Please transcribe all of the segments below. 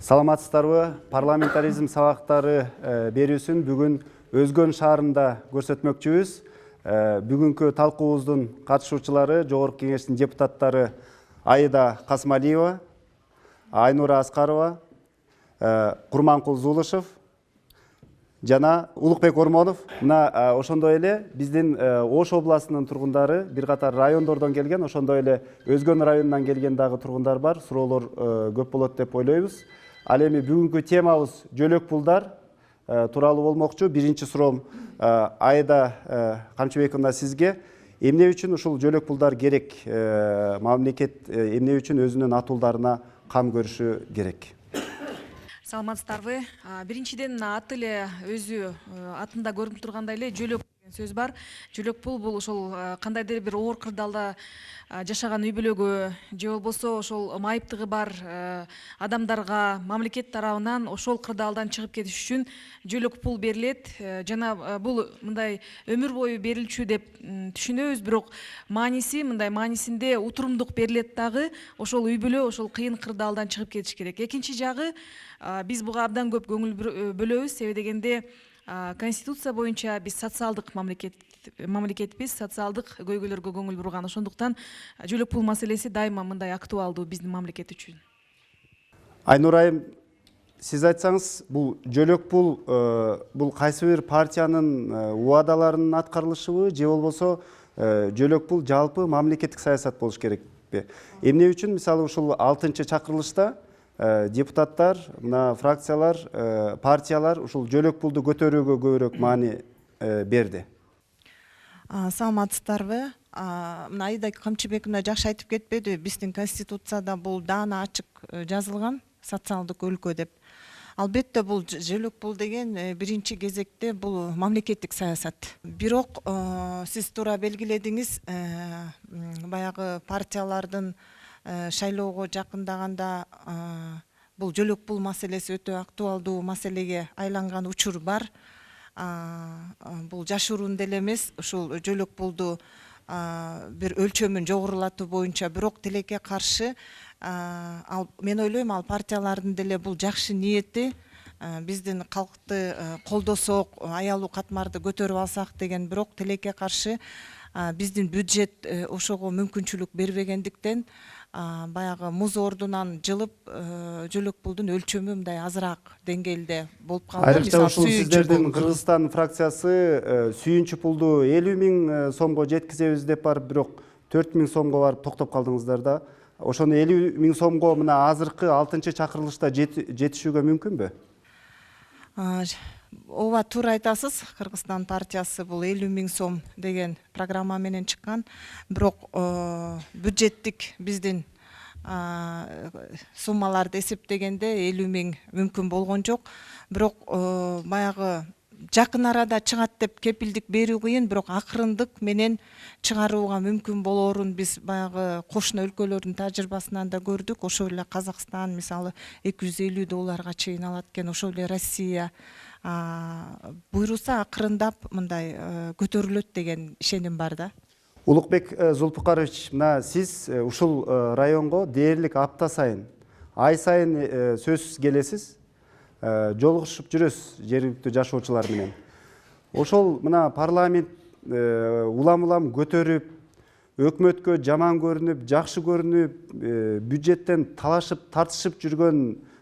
Саламатсыздарбы? Парламентаризм сабактары берүүсүн бүгүн Өзгөн шаарында көрсөтмөкчүбүз. Бүгүнкү талкуубуздун катышуучулары Жогорку Кеңештин депутаттары Аида Касмалиева, Айнура Аскарова, Курманкул Зулушев жана Улукбек Ормонов. Мына ошондой эле биздин Ош областынын тургундары, бир катар райондордон келген, ошондой эле Өзгөн районунан келген дагы тургундар бар. Суроолор көп болот деп ойлойбуз. Ал эми бүгүнкү темабыз жөлөк пулдар тууралуу болмокчу. Биринчи суроом Аида Камчыбековна сизге. Эмне үчүн ушул жөлөк пулдар керек? Мамлекет эмне үчүн өзүнүн атуулдарына кам көрүшү керек? Саламатсыздарбы? Биринчиден аты эле өзү атында көрүнүп тургандай эле жөлөк деген сөз бар. Жөлөк пул бул ошол кандайдыр бир оор кырдаалда жашаган үй бүлөгө же болбосо ошол майыптыгы бар адамдарга мамлекет тарабынан ошол кырдаалдан чыгып кетиш үчүн жөлөк пул берилет. Жана бул мындай өмүр бою берилчү деп түшүнөбүз, бирок маанисинде утурумдук берилет дагы ошол үй бүлө ошол кыйын кырдаалдан чыгып кетиш керек. Экинчи жагы, биз буга абдан көп көңүл бөлөбүз, себеби дегенде Конституция боюнча биз социалдык мамлекетпиз, социалдык көйгөйлөргө көңүл бурган. Ошондуктан жөлөк пул маселеси дайыма мындай актуалдуу биздин мамлекет үчүн. Айнура айым, сиз айтсаңыз, бул жөлөк пул бул кайсы бир партиянын убадаларынын аткарылышыбы же болбосо жөлөк пул жалпы мамлекеттик саясат болуш керекпи? Эмне үчүн мисалы ушул 6-чакырылышта депутаттар, мына фракциялар, партиялар ушул жөлөк пулду көтөрүүгө көбүрөөк маани берди? Саламатсыздарбы? Мына Аида Камчыбековна жакшы айтып кетпеди, биздин Конституцияда бул даана ачык жазылган социалдык өлкө деп. Албетте бул жөлөк пул деген биринчи кезекте бул мамлекеттик саясат. Бирок сиз туура белгиледиңиз, баягы партиялардын шайлоого жакындаганда бул жөлөк пул маселеси өтө актуалдуу маселеге айланган учур бар. Бул жашыруун деле эмес, ушул жөлөк пулду бир өлчөмүн жогорулатуу боюнча бирок тилекке каршы, мен ойлойм, ал партиялардын деле бул жакшы ниети, биздин калкты колдосок, аялуу катмарды көтөрүп алсак деген, бирок тилекке каршы биздин бюджет ошого мүмкүнчүлүк бербегендиктен баягы муз ордунан жылып жөлөк пулдун өлчөмү мындай азыраак деңгээлде болуп калды. Айрыкча ушул сиздердин Кыргызстан фракциясы сүйүнчү пулду 50 000 сомго жеткизебиз деп барып, бирок 4 000 сомго барып токтоп калдыңыздар да. Ошону 50 000 сомго мына азыркы 6-чакырылышта жетишүүгө мүмкүнбү? Ооба, туура айтасыз. Кыргызстан партиясы бул 50 000 сом деген программа менен чыккан. Бирок бюджеттик биздин суммаларды эсептегенде 50 000 мүмкүн болгон жок. Бирок баягы жакын арада чыгат деп кепилдик берүү кыйын, бирок акырындык менен чыгарууга мүмкүн болоорун биз баягы кошуна өлкөлөрдүн тажрыйбасынан да көрдүк. Ошол эле Казакстан мисалы $250 чейин алат экен, ошол эле Россия буйруса акырындап мындай көтөрүлөт деген ишеним бар да. Улукбек Зулпукарович, мына сиз ушул районго дээрлик апта сайын, ай сайын сөзсүз келесиз, жолугушуп жүрөсүз жергиликтүү жашоочулар менен. Ошол мына парламент улам көтөрүп, өкмөткө жаман көрүнүп, жакшы көрүнүп, бюджеттен талашып, тартышып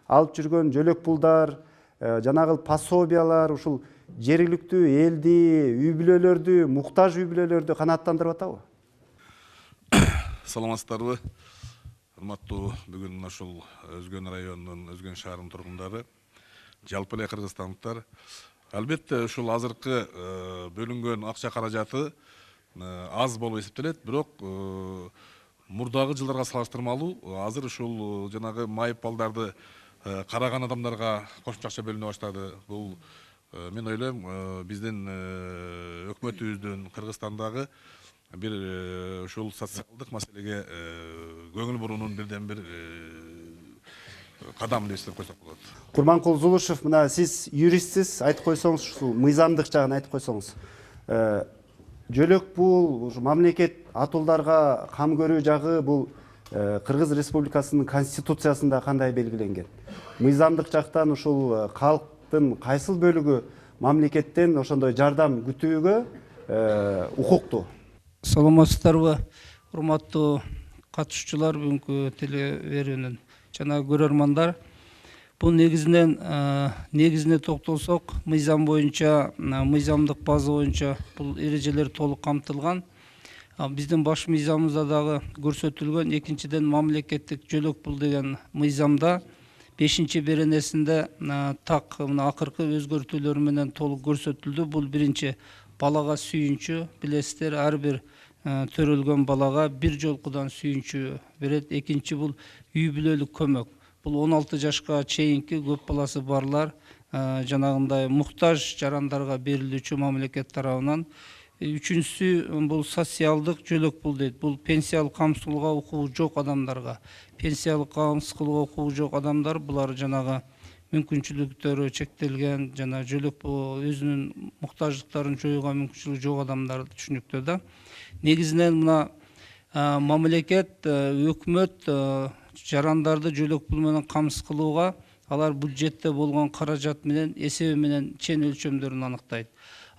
алып жүргөн жөлөк пулдар, жанагы пособиялар ушул жергиликтүү элди, үй бүлөлөрдү, муктаж үй бүлөлөрдү канааттандырып атабы? Саламатсыздарбы? Урматтуу бүгүн ушул Өзгөн районунун, Өзгөн шаарынын тургундары, жалпы эле кыргызстандыктар. Албетте ушул азыркы бөлүнгөн акча каражаты аз болуп эсептелет, бирок мурдагы жылдарга салыштырмалуу азыр ушул жанагы майып балдарды караган адамдарга кошумча акча бөлүнө баштады. Бул мен ойлойм, биздин өкмөтүбүздүн Кыргызстандагы бир ушул социалдык маселеге көңүл буруунун бирден бир кадам деп эсептеп койсок болот. Курманкул Зулушев, мына сиз юристсиз, айтып койсоңуз, ушул мыйзамдык жагын айтып койсоңуз. Жөлөк пул, мамлекет атуулдарга кам көрүү жагы бул Кыргыз Республикасынын конституциясында кандай белгиленген? Мыйзамдык жактан ушул калктын кайсыл бөлүгү мамлекеттен ошондой жардам күтүүгө укуктуу? Саламатсыздарбы, урматтуу катышуучулар, бүгүнкү телеберүүнүн жана көрөрмандар. Бул негизине токтолсок, мыйзам боюнча, мыйзамдык база боюнча бул эрежелер толук камтылган. Биздин баш мыйзамыбызда дагы көрсөтүлгөн. Экинчиден, мамлекеттик жөлөк пул деген мыйзамда 5-беренесинде так мына акыркы өзгөртүүлөр менен толук көрсөтүлдү. Бул биринчи, балага сүйүнчү. Билесиздер, ар бир төрөлгөн балага бир жолкудан сүйүнчү берет. Экинчи, бул үй бүлөлүк көмөк. Бул 16 жашка чейинки көп баласы барлар, жанагындай муктаж жарандарга берилүүчү мамлекет тарабынан. Үчүнчүсү, бул социалдык жөлөк пул дейт. Бул пенсиялык камсыздыкка укугу жок адамдарга. Пенсиялык камсыздыкка укугу жок адамдар, булар жанагы мүмкүнчүлүктөрү чектелген, жана жөлөк өзүнүн муктаждыктарын жоюуга мүмкүнчүлүгү жок адамдар түшүнүктүү да. Негизинен мына мамлекет, өкмөт жарандарды жөлөк пул менен камсыз кылууга алар бюджетте болгон каражат менен, эсеби менен чен өлчөмдөрүн аныктайт.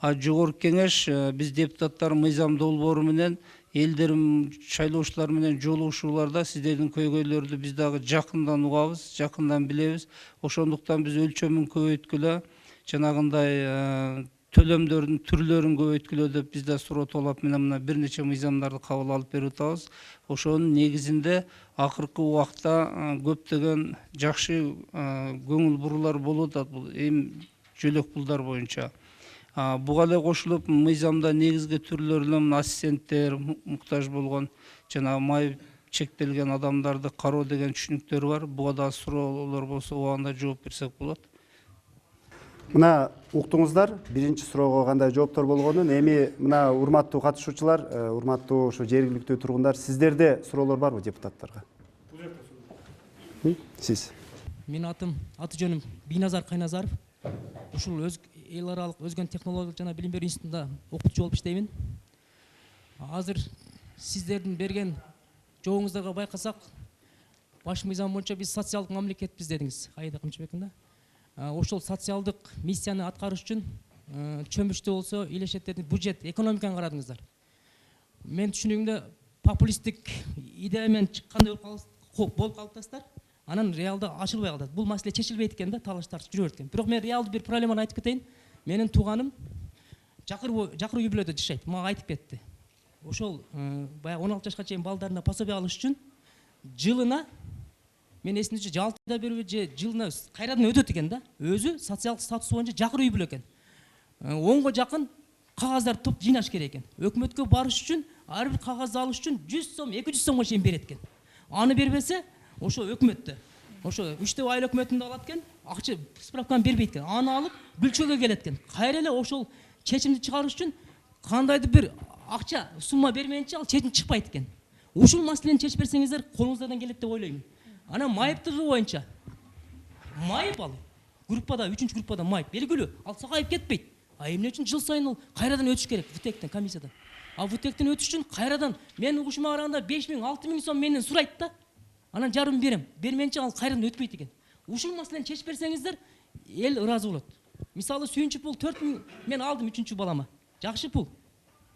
Жогорку кеңеш биз депутаттар мыйзам долбоору менен элдерим шайлоочулар менен жолугушууларда сиздердин көйгөйлөрдү биз дагы жакындан угабыз, жакындан билебиз. Ошондуктан биз өлчөмүн көбөйткүлө, жанагындай төлөмдөрдүн түрлөрүн көбөйткүлө деп биз да суроо талап менен мына бир нече мыйзамдарды кабыл алып берип атабыз. Ошонун негизинде акыркы убакта көптөгөн жакшы көңүл буруулар болуп атат бул жөлөк пулдар боюнча. Буга эле кошулуп, мыйзамда негизги түрлөрүнөн ассистенттер, муктаж болгон жана май чектелген адамдарды кароо деген түшүнүктөр бар. Буга да суроолор болсо убагында жооп берсек болот. Мына уктуңуздар, биринчи суроого кандай жооптор болгонун. Эми мына урматтуу катышуучулар, урматтуу ушу жергиликтүү тургундар, сиздерде суроолор барбы депутаттарга? Сиз. Менин аты жөнүм Бийназар Кайназаров. Ушул эл аралык өзгөн технологиялык жана билим берүү институтунда окутуучу болуп иштеймин. Азыр сиздердин берген жообуңуздарга байкасак, баш мыйзам боюнча биз социалдык мамлекетпиз дедиңиз, Аида Кымчыбековна. Ошол социалдык миссияны аткарыш үчүн чөмүчтүү болсо илешеттердин бюджет, экономиканы карадыңыздар. Мен түшүнүгүмдө популисттик идея менен чыккандай болуп калыптырсыздар. Анан реалда ачылбай калат. Бул маселе чечилбейт экен да, талаш тартып жүрө берет экен. Бирок мен реалдуу бир проблеманы айтып кетейин. Менин тууганым жакыр үй бүлөдө жашайт. Мага айтып кетти. Ошол баягы 16 жашка чейин балдарына пособие алыш үчүн жылына, мен эсимде 6 айда берби же жылына кайрадан өтөт экен да. Өзү социалдык статусу боюнча жакыр үй бүлө экен. 10го жакын кагаздарды топ жыйнаш керек экен. Өкмөткө барыш үчүн, ар бир кагазды алыш үчүн 100 сом, 200 сомго чейин берет экен. Аны бербесе, ошо өкмөттө, ошо 3 айыл өкмөтүндө алат экен, акча справканы бербейт экен. Аны алып бүлчөгө келет экен. Кайра эле ошол чечимди чыгарыш үчүн кандайдыр бир акча сумма бермейинче ал чечим чыкпайт экен. Ушул маселени чечип берсеңиздер колуңуздардан келет деп ойлойм. Анан майыптыгы боюнча майып ал группада, 3-чү группада майып белгилүү, ал сагайып кетпейт. Эмне үчүн жыл сайын ал кайрадан өтүш керек ВТЭКтен, комиссиядан. ВТЭКтен өтүш үчүн кайрадан менин угушума караганда 5000-6000 сом менден сурайт да. Анан жарым берем. Бермейинче ал кайрадан өтпөйт экен. Ушул маселени чечип берсеңиздер, эл ыраазы болот. Мисалы сүйүнчү пул 4000 мен алдым 3-чү балама. Жакшы пул.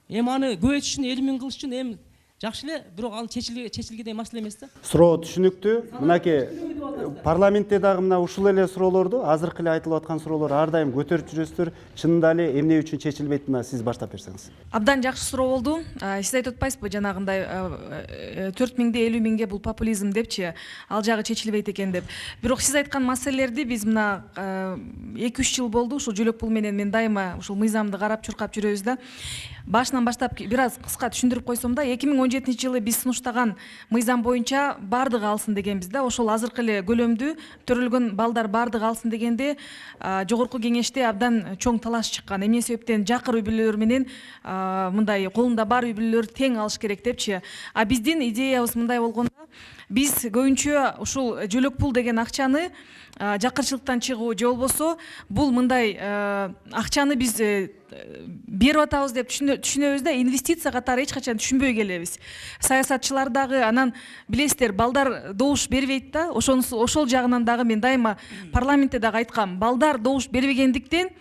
Аны көбөйтүш үчүн 50 000 кылыш үчүн жакшы эле, бирок ал чечилгендей маселе эмес да. Суроо түшүнүктүү. Мынакей парламентте дагы мына ушул эле суроолорду, азыркы эле айтылып аткан суроолор ар дайым көтөрүп жүрөсүздөр. Чынында эле эмне үчүн чечилбейт, мына сиз баштап берсеңиз. Абдан жакшы суроо болду. Сиз айтып атпайсызбы, жанагындай 4000-де 50 000ге бул популизм депчи, ал жагы чечилбейт экен деп. Бирок сиз айткан маселелерди биз мына 2-3 жыл болду ушул жөлөк пул менен мен дайыма ушул мыйзамды карап чуркап жүрөбүз да. Башынан баштап бир аз кыска түшүндүрүп койсом да, 2017 жылы биз сунуштаган мыйзам боюнча бардыгы алсын дегенбиз да. Ошол азыркы эле көлөмдүү төрөлгөн балдар баардыгы алсын дегенде жогорку кеңеште абдан чоң талаш чыккан. Эмне себептен жакыр үй бүлөлөр менен мындай колунда бар үй бүлөлөр тең алыш керек депчи. А биздин идеябыз мындай болгондо, биз көбүнчө ушул жөлөк пул деген акчаны жакырчылыктан чыгуу же болбосо бул мындай акчаны биз берип атабыз деп түшүнөбүз да, инвестиция катары эч качан түшүнбөй келебиз. Саясатчылар дагы анан билесиздер, балдар добуш бербейт да, ошол жагынан дагы мен дайыма парламентте дагы айткам, балдар добуш бербегендиктен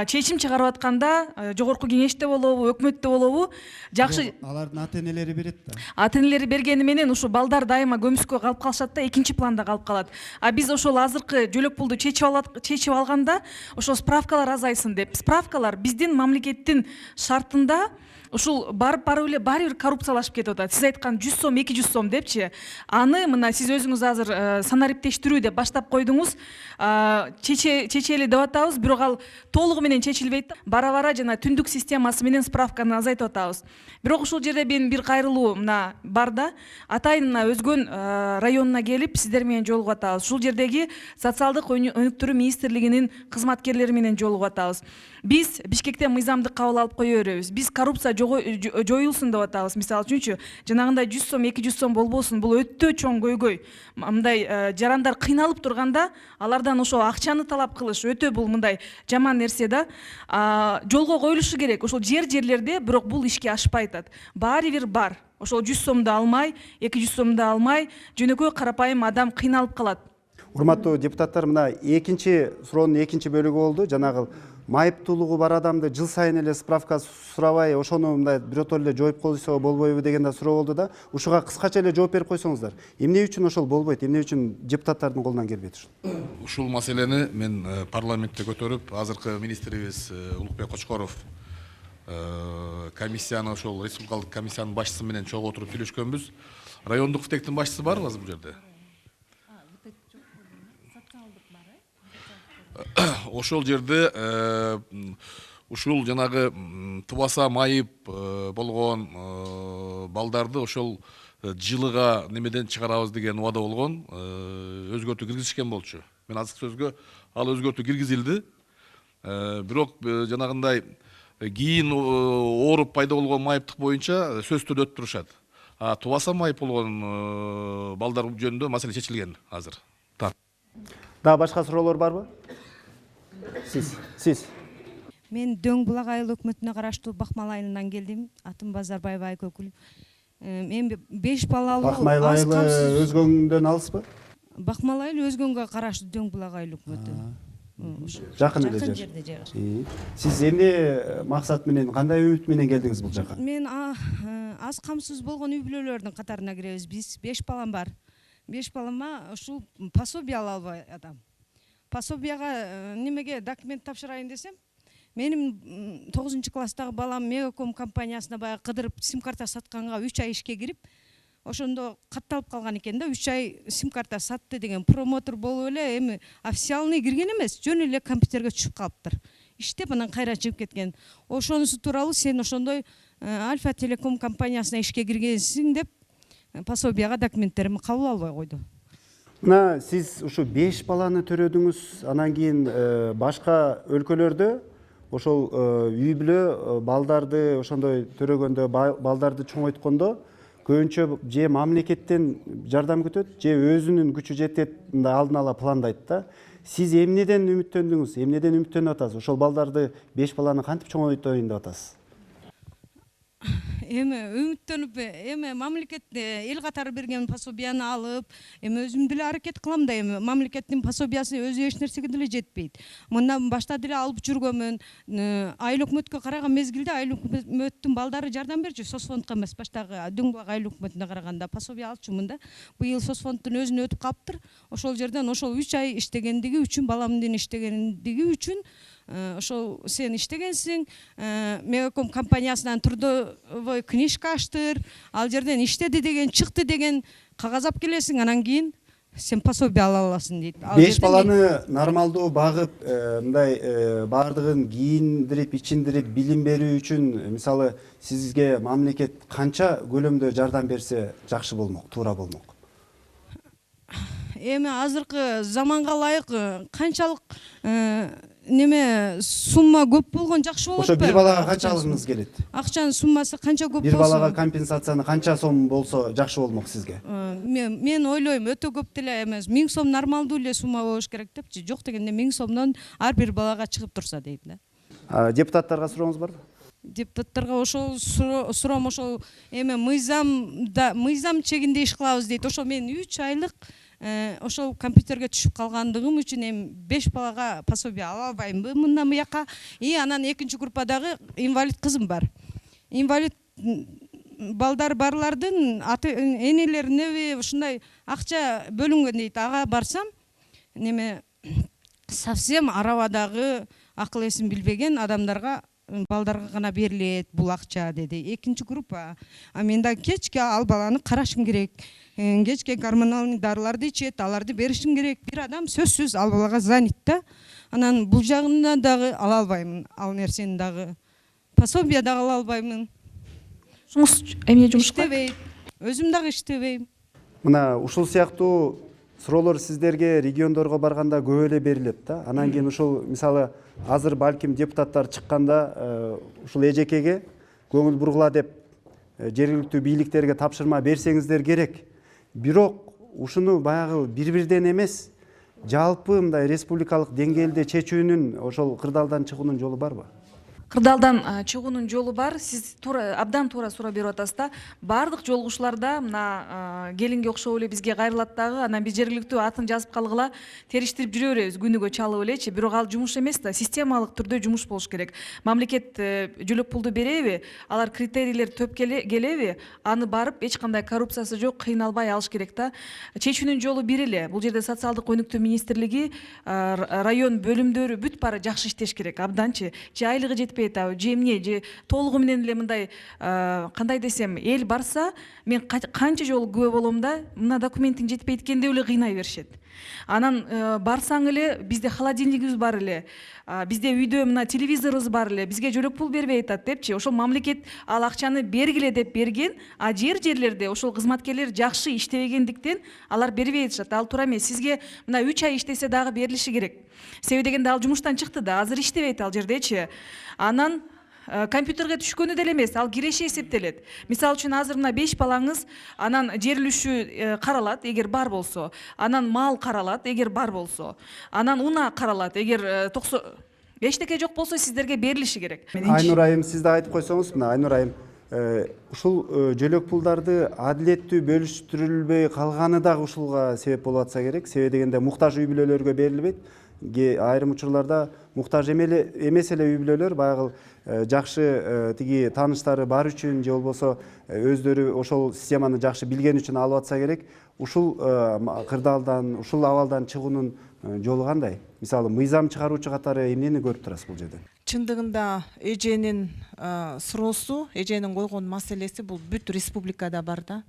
чечим чыгарып атканда жогорку кеңеште болобу, өкмөттө болобу, жакшы Алардын ата энелери берет да. ата энелери бергени менен ушу балдар дайыма көмүскө калып калышат да, экинчи планда калып калат. А биз ошол азыркы жөлөк пулду чечип алганда ошол справкалар азайсын деп. Справкалар биздин мамлекеттин шартында ушул барып эле баары бир коррупциялашып кетип атат. Сиз айткан 100 сом, 200 сом депчи. Аны мына сиз өзүңүз азыр санариптештирүү деп баштап койдуңуз. Чечели деп атабыз, бирок ал толугу менен чечилбейт да. Бара-бара жана түндүк системасы менен справканы азайтып атабыз. Бирок ушул жерде мен бир кайрылуу мына бар да. Атайын мына Өзгөн районуна келип сиздер менен жолугуп атабыз. Ушул жердеги социалдык өнүктүрүү министрлигинин кызматкерлери менен жолугуп атабыз. Биз Бишкектен мыйзамды кабыл алып кое беребиз. Биз коррупция жоюлсун деп атабыз. Мисалы үчүнчү, жанагындай 100 сом, 200 сом болбосун. Бул өтө чоң көйгөй. Мындай жарандар кыйналып турганда алардан ошо акчаны талап кылыш өтө бул мындай жаман нерсе да. Жолго коюлушу керек. Ошол жерлерде, бирок бул ишке ашпай атат. Баары бир бар. Ошол 100 сомду алмай, 200 сомду алмай, жөнөкөй карапайым адам кыйналып калат. Урматтуу депутаттар, мына экинчи суроонун экинчи бөлүгү болду. Жанагы майыптуулугу бар адамды жыл сайын эле справка сурабай, ошону мындай биротоло эле жоюп койсо болбойбу деген да суроо болду да. Ушуга кыскача эле жооп берип койсоңуздар. Эмне үчүн ошол болбойт? Эмне үчүн депутаттардын колунан келбейт ушул? Ушул маселени мен парламентте көтөрүп, азыркы министрибиз Улукбек Кочкоров комиссияны, ошол республикалык комиссиянын башчысы менен чогуу отуруп сүйлөшкөнбүз. Райондук ВТЭКтин башчысы барбы азыр бул жерде? Ошол жерде ушул жанагы тубаса майып болгон балдарды ошол жылыга немеден чыгарабыз деген убада болгон, өзгөртүү киргизишкен болчу. Мен азыркы сөзгө ал өзгөртүү киргизилди. Бирок жанагындай кийин ооруп пайда болгон майыптык боюнча сөз түрдө турушат. Тубаса майып болгон балдар жөнүндө маселе чечилген азыр. Да, башка суроолор барбы? Сиз. Мен Дөң Булак айыл өкмөтүнө караштуу Бакмал айылынан келдим. Атым Базарбаева Айкөкүл. Мен 5 балалуу Бакмал айылы Өзгөндөн алыспы? Бакмал айыл Өзгөнгө караштуу Дөң Булак айыл өкмөтү. Жакын эле жер. Жерде жер. Сиз эмне максат менен, кандай үмүт менен келдиңиз бул жака? Мен аз камсыз болгон үй бүлөлөрдүн катарына киребиз. Биз 5 балам бар. 5 балама ушул пособие ала албай атам. Пособияга немеге документ тапшырайын десем, менин 9-класстагы балам Мегаком компаниясына баягы кыдырып сим-карта сатканга 3 ай ишке кирип, ошондо катталып калган экен да, 3 ай сим-карта сатты деген промотор болуп эле, эми официальный кирген эмес, жөн эле компьютерге түшүп калыптыр. Иштеп анан кайра чыгып кеткен. Ошонусу тууралуу сен ошондой Альфа Телеком компаниясына ишке киргенсиң деп пособияга документтеримди кабыл албай койду. Мына сиз ушу 5 баланы төрөдүңүз, анан кийин башка өлкөлөрдө ошол үй бүлө балдарды ошондой төрөгөндө, балдарды чоңойткондо көбүнчө же мамлекеттен жардам күтөт, же өзүнүн күчү жетет, мындай алдын ала пландайт да. Сиз эмнеден үмүттөндүңүз? Эмнеден үмүттөнүп атасыз? Ошол балдарды 5 баланы кантип чоңойтоюн деп атасыз? Эми үмүттөнүп, эми мамлекет эл катары берген пособияны алып, эми өзүм деле аракет кылам да, эми мамлекеттин пособиясы өзү эч нерсеге деле жетпейт. Мындан башта деле алып жүргөмүн. Айыл өкмөткө караган мезгилде айыл өкмөттүн балдары жардам берчү, соцфондко эмес, баштагы Дөң Булак айыл өкмөтүнө караганда пособия алчумун да. Быйыл соцфонддун өзүнө өтүп калыптыр. Ошол жерден ошол 3 ай иштегендиги үчүн, баламдын иштегендиги үчүн ошол сен иштегенсиң, Мегаком компаниясынан трудовой книжка аштыр, ал жерден иштеди деген, чыкты деген кагаз алып келесиң, анан кийин сен пособие ала аласың дейт. 5 баланы нормалдуу багып, мындай баардыгын кийиндирип, ичиндирип, билим берүү үчүн мисалы сизге мамлекет канча көлөмдө жардам берсе жакшы болмок, туура болмок? эми азыркы заманга ылайык канчалык неме сумма көп болгон жакшы болот ошо бир балага канча алгыңыз келет? Акчанын суммасы канча көп Бир болсо? балага компенсацияны канча сом болсо жакшы болмок сизге? Мен ойлойм өтө көп деле эмес. 1000 сом нормалдуу эле сумма болуш керек депчи. Жок дегенде 1000 сомдон ар бир балага чыгып турса дейм да. Депутаттарга сурооңуз барбы? Депутаттарга ошол суроом ошол эме мыйзам чегинде иш кылабыз дейт. Ошо мен 3 айлык ошол компьютерге түшүп калгандыгым үчүн эми 5 балага пособие ала албаймбы мындан буяка. Анан экинчи группадагы инвалид кызым бар. Инвалид балдар барлардын энелерине ушундай акча бөлүнгөн дейт. Ага барсам неме совсем арабадагы акыл эсин билбеген адамдарга балдарга гана берилет бул акча деди. Экинчи группа. Мен да кечке ал баланы карашым керек. Кечке гормоналный дарыларды ичет, аларды беришим керек. Бир адам сөзсүз ал балага занят да. Анан бул жагында дагы ала албаймын. Ал нерсени дагы пособие дагы ала албаймын. Эмне жумушка? Иштебейт. Өзүм дагы иштебейм. Мына ушул сыяктуу суроолор сиздерге региондорго барганда көп эле берилет да. Анан кийин ушул мисалы азыр балким депутаттар чыкканда ушул эжекеге көңүл бургула деп жергиликтүү бийликтерге тапшырма берсеңиздер керек. Бирок ушуну баягы бир-бирден эмес, жалпы мындай республикалык деңгээлде чечүүнүн ошол кырдаалдан чыгуунун жолу барбы? Кырдаалдан чыгуунун жолу бар. Сиз абдан туура суроо берип атасыз да. Бардык жолугушууларда мына келинге окшоп эле бизге кайрылат дагы. Анан биз жергиликтүү атын жазып калгыла териштирип жүрө беребиз, күнүгө чалып элечи. Бирок ал жумуш эмес да, системалык түрдө жумуш болуш керек. Мамлекет жөлөк пулду береби, алар критерийлер төп келеби, аны барып эч кандай коррупциясы жок, кыйналбай алыш керек да. Чечүүнүн жолу бир эле. Бул жерде социалдык өнүктүү министрлиги, район бөлүмдөрү бүт баары жакшы иштеш керек, абданчы. Же айлыгы жетпей же эмне, же толугу менен эле мындай кандай десем, эл барса, мен канча жолу күбө болом да, мына документиң жетпейт экен деп эле кыйнай беришет. Анан барсаң эле бизде холодильнигибиз бар эле, бизде үйдө мына телевизорубуз бар эле, бизге жөлөк пул бербей атат депчи. Ошол мамлекет ал акчаны бергиле деп берген, а жерлерде ошол кызматкерлер жакшы иштебегендиктен алар бербей атышат. Ал туура эмес. Сизге мына 3 ай иштесе дагы берилиши керек. Себеби дегенде ал жумуштан чыкты да, азыр иштебейт ал жердечи. Анан компьютерге түшкөнү деле эмес, ал киреши эсептелет. Мисалы үчүн азыр мына 5 балаңыз, анан жер үлүшү каралат, эгер бар болсо, анан мал каралат, эгер бар болсо, анан унаа каралат, эгер эчтеке жок болсо сиздерге берилиши керек. Айнур айым, сиз да айтып койсоңуз, мына Айнур айым, ушул жөлөк пулдарды адилеттүү бөлүштүрүлбөй калганы дагы ушулга себеп болуп атса керек. Себеби дегенде муктаж үй бүлөлөргө берилбейт. Айрым учурларда муктаж эмес эле үй бүлөлөр баягы жакшы тиги тааныштары бар үчүн же болбосо өздөрү ошол системаны жакшы билген үчүн алып атса керек. Ушул кырдаалдан, ушул абалдан чыгуунун жолу кандай? Мисалы мыйзам чыгаруучу катары эмнени көрүп турасыз бул жерде? Чындыгында эженин суроосу, эженин койгон маселеси бул бүт республикада бар да.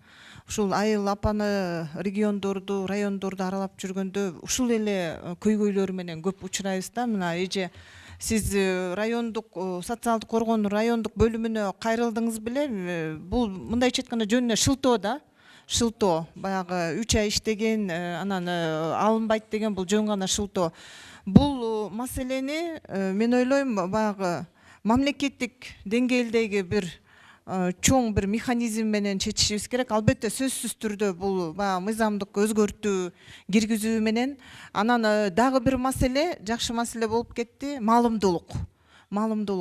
Ушул айыл апаны региондорду, райондорду аралап жүргөндө ушул эле көйгөйлөр менен көп учурайбыз да. Мына эже, сиз райондук социалдык коргоонун райондук бөлүмүнө кайрылдыңыз беле? Бул мындайча айтканда жөнүнө шылтоо да. Шылтоо, баягы 3 ай иштеген, анан алынбайт деген бул жөн гана шылтоо. Бул маселени мен ойлойм баягы мамлекеттик деңгээлдеги бир чоң бир механизм менен чечишибиз керек. Албетте сөзсүз түрдө бул баягы мыйзамдык өзгөртүү киргизүү менен. Анан дагы бир маселе, жакшы маселе болуп кетти, маалымдуулук.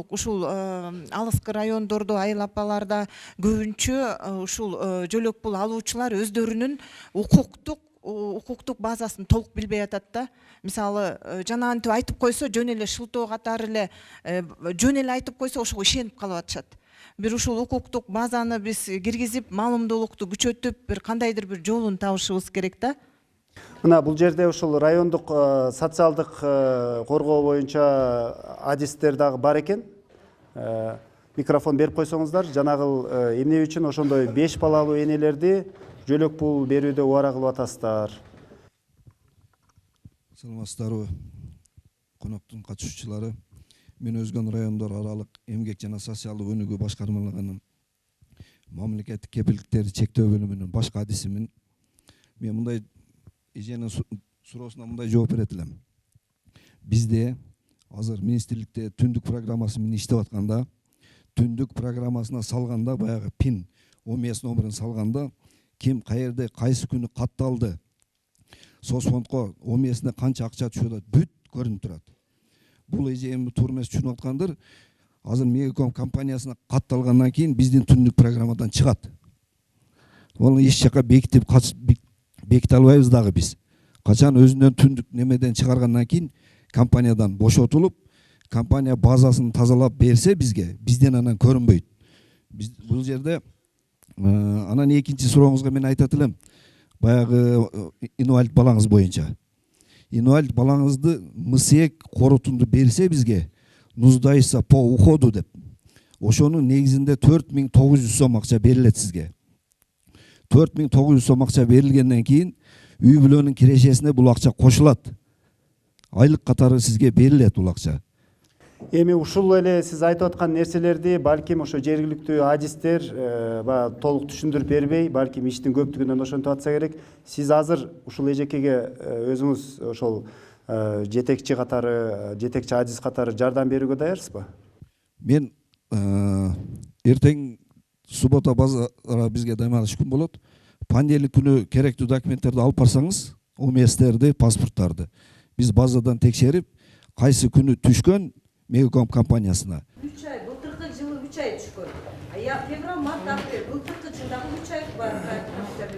Ушул алыскы райондордо, айыл апаларда көбүнчө ушул жөлөк пул алуучулар өздөрүнүн укуктук базасын толук билбей атат да. Мисалы, жана антип айтып койсо, жөн эле шылтоо катары эле жөн эле айтып койсо, ошого ишенип калып атышат. Бир ушул укуктук базаны биз киргизип, маалымдуулукту күчөтүп, бир кандайдыр бир жолун табышыбыз керек да. Мына бул жерде ушул райондук социалдык коргоо боюнча адистер дагы бар экен. Микрофон берип койсоңуздар, жанагыл эмне үчүн ошондой 5 балалуу энелерди жөлөк пул берүүдө убара кылып атасыздар? Саламатсыздарбы, коноктун катышуучулары. Мен Өзгөн райондор аралык эмгек жана социалдык өнүгүү башкармалыгынын мамлекеттик кепилдиктерди чектөө бөлүмүнүн башкы адисимин. Мен мындай эженин суроосуна мындай жооп берет элем. Бизде азыр министрликте түндүк программасы менен иштеп атканда, түндүк программасына салганда, баягы пин ОМС номерин салганда, ким каерде кайсы күнү катталды, соцфондко ОМСине канча акча түшүп атат, бүт көрүнүп турат. Бул эже эми туура эмес түшүнүп аткандыр. Азыр Мегаком компаниясына катталгандан кийин биздин түндүк программадан чыгат. Оны эч жака беките албайбыз дагы биз. Качан өзүнөн түндүк немеден чыгаргандан кийин компаниядан бошотулуп, компания базасын тазалап берсе бизге, бизден анан көрүнбөйт. Бул жерде анан экинчи сурооңузга мен айтат элем, баягы инвалид балаңыз боюнча. Инвалид балаңызды мысыек корутунду берсе бизге, нуждается по уходу деп. Ошонун негизинде 4900 сом акча берилет сизге. 4900 сом акча берилгенден кийин үй бүлөнүн кирешесине бул акча кошулат. Айлык катары сизге берилет бул акча. Эми ушул эле сиз айтып аткан нерселерди балким ошо жергиликтүү адистер толук түшүндүрүп бербей, балким иштин көптүгүнөн ошентип атса керек. Сиз азыр ушул эжекеге өзүңүз ошол жетекчи катары, жетекчи адис катары жардам берүүгө даярсызбы? Мен эртең суббота базара бизге дайымалыш күн болот. Понедельник күнү керектүү документтерди алып барсаңыз, ОМСтерди, паспорттарды биз базадан текшерип, кайсы күнү түшкөн Мегаком компаниясына. 3 ай, былтыркы жылы 3 ай түшкөн. Февраль, март, апрель, былтыркы жылдагы 3 ай бар.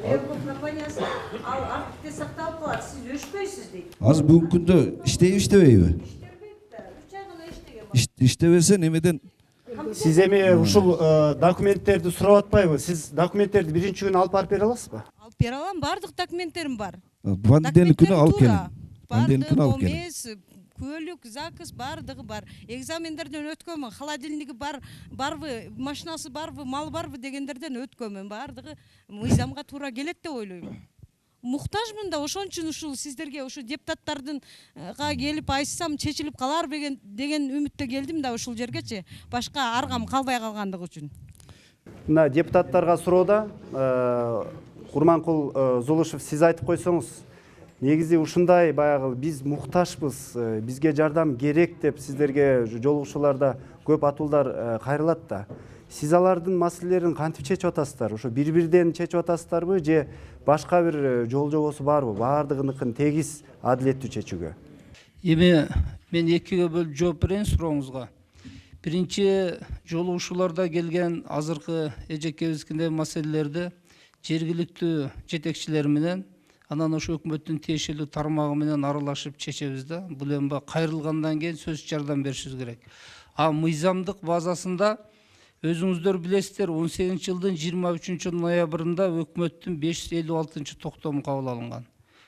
Мегаком компаниясы ал актте сакталып калат. Сиз өчпөйсүз дейт. Азыр бүгүнкү күндө иштебейби? Иштебейт да. 3 ай гана иштеген. Иштебесе немеден? Сиз эми ушул документтерди сурап атпайбы? Сиз документтерди биринчи күнү алып барып бере аласызбы? Алып бере алам, баардык документтерим бар. Понедельник күнү алып келин. Понедельник күнү алып келин. Көлүк, заказ бардыгы бар. Экзамендерден өткөнмүн. Холодильниги барбы, машинасы барбы, мал барбы дегендерден өткөнмүн. Бардыгы мыйзамга туура келет деп ойлойм. Муктажмын да, ошон үчүн ушул сиздерге, ушу депутаттардынга келип айтсам чечилип калар деген үмүттө келдим да ушул жергечи. Башка аргам калбай калгандыгы үчүн. Мына депутаттарга суроода Курманкул Зулушев, сиз айтып койсоңуз, негизи ушундай баягы биз муктажбыз, бизге жардам керек деп сиздерге жолугушууларда көп атуулдар кайрылат да. Сиз алардын маселелерин кантип чечип атасыздар? Ошо бири-бирден чечип атасыздарбы же башка бир жол жобосу барбы? Баардыгыныкын тегиз адилеттүү чечүүгө. Эми мен экиге бөлүп жооп берейин сурооңузга. Биринчи жолугушууларда келген азыркы эжекебиздин маселелерди жергиликтүү жетекчилер менен, анан ошо өкмөттүн тиешелүү тармагы менен аралашып чечебиз да. Бул эми кайрылгандан кийин сөзсүз жардам беришибиз керек. Мыйзамдык базасында өзүңүздөр билесиздер, 18 жылдын 23 ноябрында өкмөттүн 556 токтому кабыл алынган.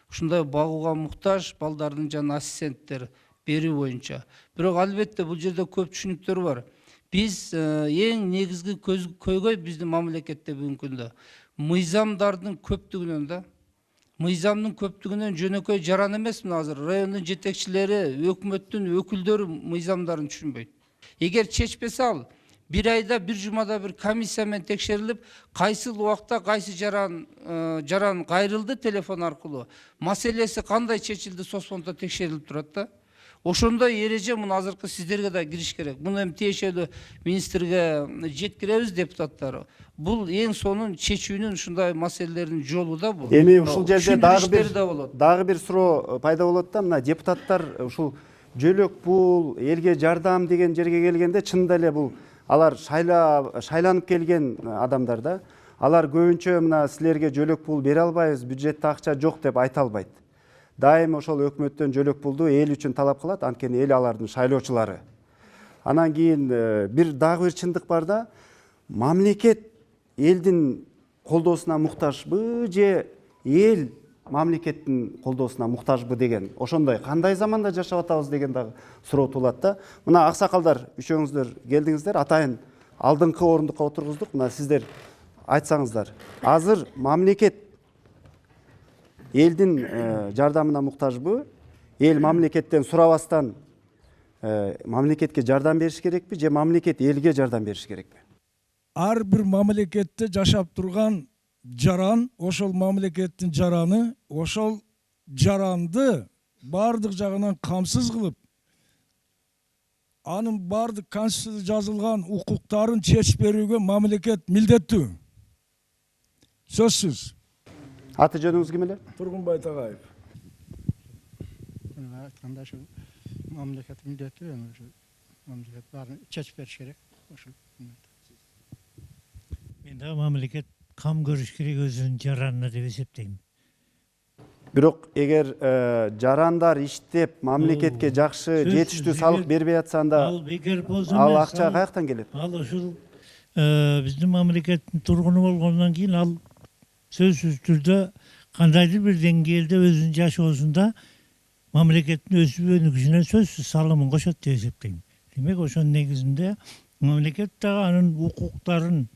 Ушундай багууга муктаж балдардын жана ассистенттер берүү боюнча. Бирок албетте бул жерде көп түшүнүктөр бар. Биз эң негизги көйгөй биздин мамлекетте бүгүнкү күндө мыйзамдардын көптүгүнөн да. Мыйзамдын көптүгүнөн жөнөкөй жаран эмес, мына азыр райондун жетекчилери, өкмөттүн өкүлдөрү мыйзамдарын түшүнбөйт. Эгер чечпесе ал, бир айда, бир жумада бир комиссия менен текшерилип, кайсы убакта кайсы жаран кайрылды телефон аркылуу, маселеси кандай чечилди соцфонддо текшерилип турат да. Ошондой эреже муну азыркы сиздерге да кириш керек. Муну эми тиешелүү министрге жеткиребиз, депутаттар. Бул эң сонун чечүүнүн ушундай маселелердин жолу да бул. Эми ушул жерде дагы бир суроо пайда болот да, мына депутаттар ушул жөлөк пул, элге жардам деген жерге келгенде чынында эле бул алар шайланып келген адамдар да. Алар көбүнчө мына силерге жөлөк пул бере албайбыз, бюджетте акча жок деп айта албайт. Дайым ошол өкмөттөн жөлөк пулду эл үчүн талап кылат, анткени эл алардын шайлоочулары. Анан кийин дагы бир чындык бар да, мамлекет элдин колдоосуна муктажбы же эл мамлекеттин колдоосуна муктажбы деген, ошондой кандай заманда жашап атабыз деген дагы суроо туулат да. Мына аксакалдар үчөөңүздөр келдиңиздер, атайын алдыңкы орундукка отургуздук. Мына сиздер айтсаңыздар, азыр мамлекет элдин жардамына муктажбы? Эл мамлекеттен сурабастан мамлекетке жардам бериш керекпи же мамлекет элге жардам бериш керекпи? Ар бир мамлекетте жашап турган жаран, ошол мамлекеттин жараны, ошол жаранды бардык жагынан камсыз кылып, анын бардык конституцияда жазылган укуктарын чечип берүүгө мамлекет милдеттүү. Сөзсүз. Аты жөнүңүз ким эле? Тургунбай Тагаев. Айтканда ушу мамлекет милдеттүү, эми ушу мамлекет баарын чечип бериш керек. Ошол. Мен да мамлекет кам көрүш керек өзүнүн жаранына деп эсептейм. Бирок эгер жарандар иштеп мамлекетке жакшы жетиштүү салык бербей атса анда Ал бекер болсо ал акча каяктан келет? Ал ушул биздин мамлекеттин тургуну болгондон кийин ал сөзсүз түрдө кандайдыр бир деңгээлде өзүнүн жашоосунда мамлекеттин өсүп өнүгүшүнө сөзсүз салымын кошот деп эсептейм. Демек ошонун негизинде мамлекет дагы анын укуктарын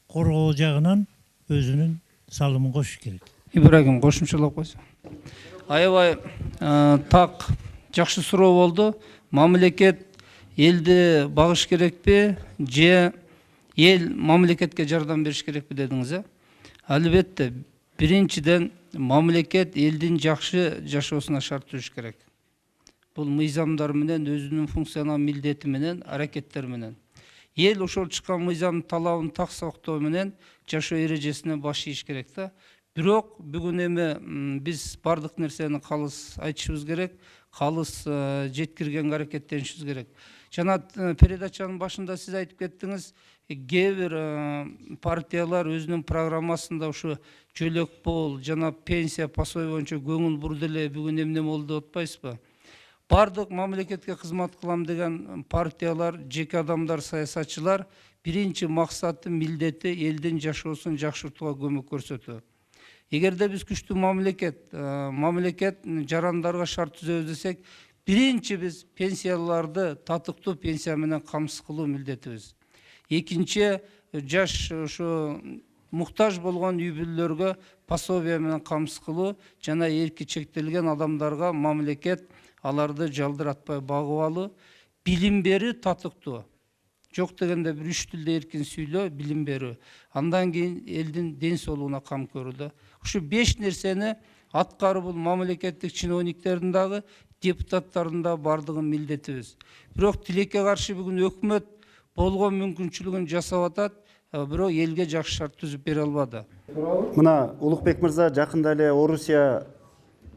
коргоо жагынан өзүнүн салымын кошуш керек. Ибрагим кошумчалап койсо. Аябай так жакшы суроо болду. Мамлекет элди багыш керекпи же эл мамлекетке жардам бериш керекпи дедиңиз, Албетте, биринчиден мамлекет элдин жакшы жашоосуна шарт түзүш керек. Бул мыйзамдар менен, өзүнүн функционал милдети менен, аракеттер менен. Эл ошол чыккан мыйзамдын талабын так сактоо менен жашоо эрежесине баш ийиш керек да. Бирок бүгүн эми биз бардык нерсени калыс айтышыбыз керек, калыс жеткиргенге аракеттенишибиз керек. Жана передачанын башында сиз айтып кеттиңиз, кээ бир партиялар өзүнүн программасында ушу жөлөк пул жана пенсия пособие боюнча көңүл бурду эле бүгүн эмне болду деп атпайсызбы? Бардык мамлекетке кызмат кылам деген партиялар, жеке адамдар, саясатчылар биринчи максаты, милдети элдин жашоосун жакшыртууга көмөк көрсөтүү. Эгерде биз күчтүү мамлекет жарандарга шарт түзөбүз десек, биринчи биз пенсияларды татыктуу пенсия менен камсыз кылуу милдетибиз. Экинчи, жаш ушу муктаж болгон үй бүлөлөргө пособие менен камсыз кылуу жана эрки чектелген адамдарга мамлекет аларды жалдыратпай багып алуу, билим берүү татыктуу. Жок дегенде бир үч тилде эркин сүйлөө, билим берүү. Андан кийин элдин ден соолугуна кам көрүүдө. Ушу 5 нерсени аткаруу бул мамлекеттик чиновниктердин дагы, депутаттардын да бардыгын милдетибиз. Бирок тилекке каршы бүгүн өкмөт болгон мүмкүнчүлүгүн жасап атат, бирок элге жакшы шарт түзүп бере албады. Мына Улукбек мырза жакында эле Орусия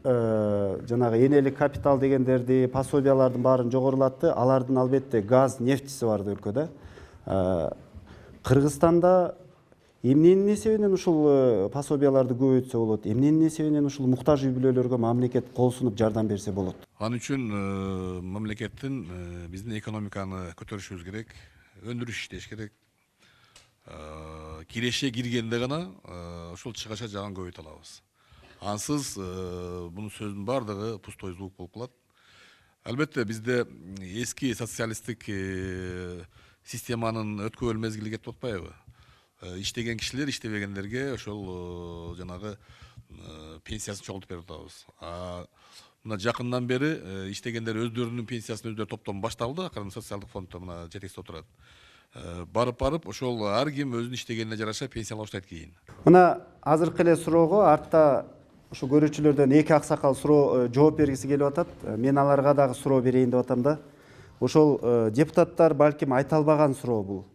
жанагы энелик капитал дегендерди, пособиялардын баарын жогорулатты. Алардын албетте газ, нефтиси бар өлкөдө. Кыргызстанда эмненин эсебинен ушул пособияларды көбөйтсө болот? Эмненин эсебинен ушул муктаж үй бүлөлөргө мамлекет кол сунуп жардам берсе болот? Ал үчүн мамлекеттин биздин экономиканы көтөрүшүбүз керек, өндүрүш иштеш керек. Киреше киргенде гана ушул чыгаша жагын көбөйтө алабыз. Ансыз бунун сөзүнүн бардыгы пустой звук болуп калат. Албетте бизде эски социалисттик системанын өткөрүл мезгили кетип атпайбы? Иштеген кишилер иштебегендерге ошол жанагы пенсиясын чогултуп берип атабыз. Мына жакындан бери иштегендер өздөрүнүн пенсиясын өздөрү топтом башталды, акырын социалдык фонддо мына жетекчиде отурат. Барып ошол ар ким өзүнүн иштегенине жараша пенсиялап баштайт кийин. Мына азыркы эле суроого артта ушу көрүүчүлөрдөн эки аксакал суроо жооп бергиси келип атат. Мен аларга дагы суроо берейин деп атам да. Ошол депутаттар балким айта албаган суроо бул.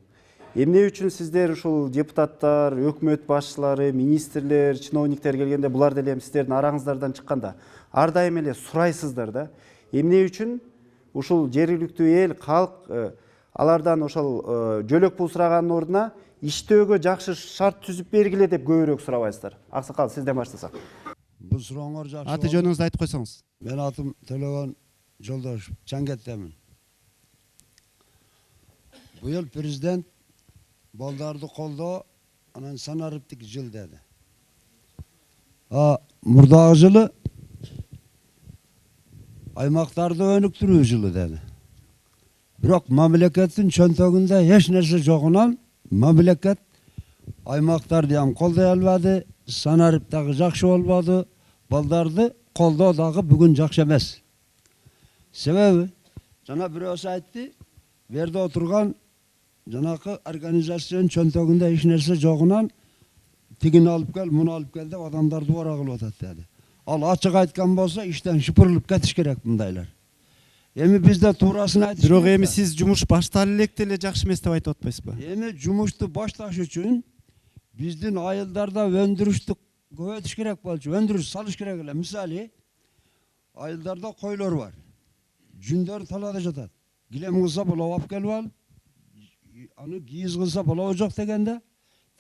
Эмне үчүн сиздер ушул депутаттар, өкмөт башчылары, министрлер, чиновниктер келгенде булар деле сиздердин араңыздардан чыкканда ар дайым эле сурайсыздар да. Эмне үчүн ушул жергиликтүү эл, калк алардан ошол жөлөк пул сураганын ордуна иштөөгө жакшы шарт түзүп бергиле деп көбүрөөк сурабайсыздар? Аксакал, сизден баштасак. Бул сурооңор жакшы. Аты жөнүңүздү айтып койсоңуз. Мен атым Төлөгөн Жолдошев, Чаңгеттемин. Быйыл президент балдарды колдоо анан санариптик жыл деди. Мурдагы жылы аймактарды өнүктүрүү жылы деди. Бирок мамлекеттин чөнтөгүндө эч нерсе жогунан мамлекет аймактарды ham колдой албады, санарип дагы жакшы болбоду, балдарды колдоо дагы бүгүн жакшы эмес. Себеби жана бирөөсү айтты, берде отурган жанакы организациянын чөнтөгүндө эч нерсе жогунан тигини алып кел, муну алып кел деп адамдарды бора кылып атат деди. Ал ачык айткан болсо иштен шыпырылып кетиш керек мындайлар. Эми бизде туурасын айтыш керек. Бирок эми сиз жумуш башталып электе эле жакшы эмес деп айтып атпайсызбы? Эми жумушту башташ үчүн биздин айылдарда өндүрүштү көбөйтүш керек болчу, өндүрүш салыш керек эле. Мисалы, айылдарда койлор бар. Жүндөр талада жатат. Килем кылса болоо алып келип алып, аны кийиз кылса болоо жок дегенде,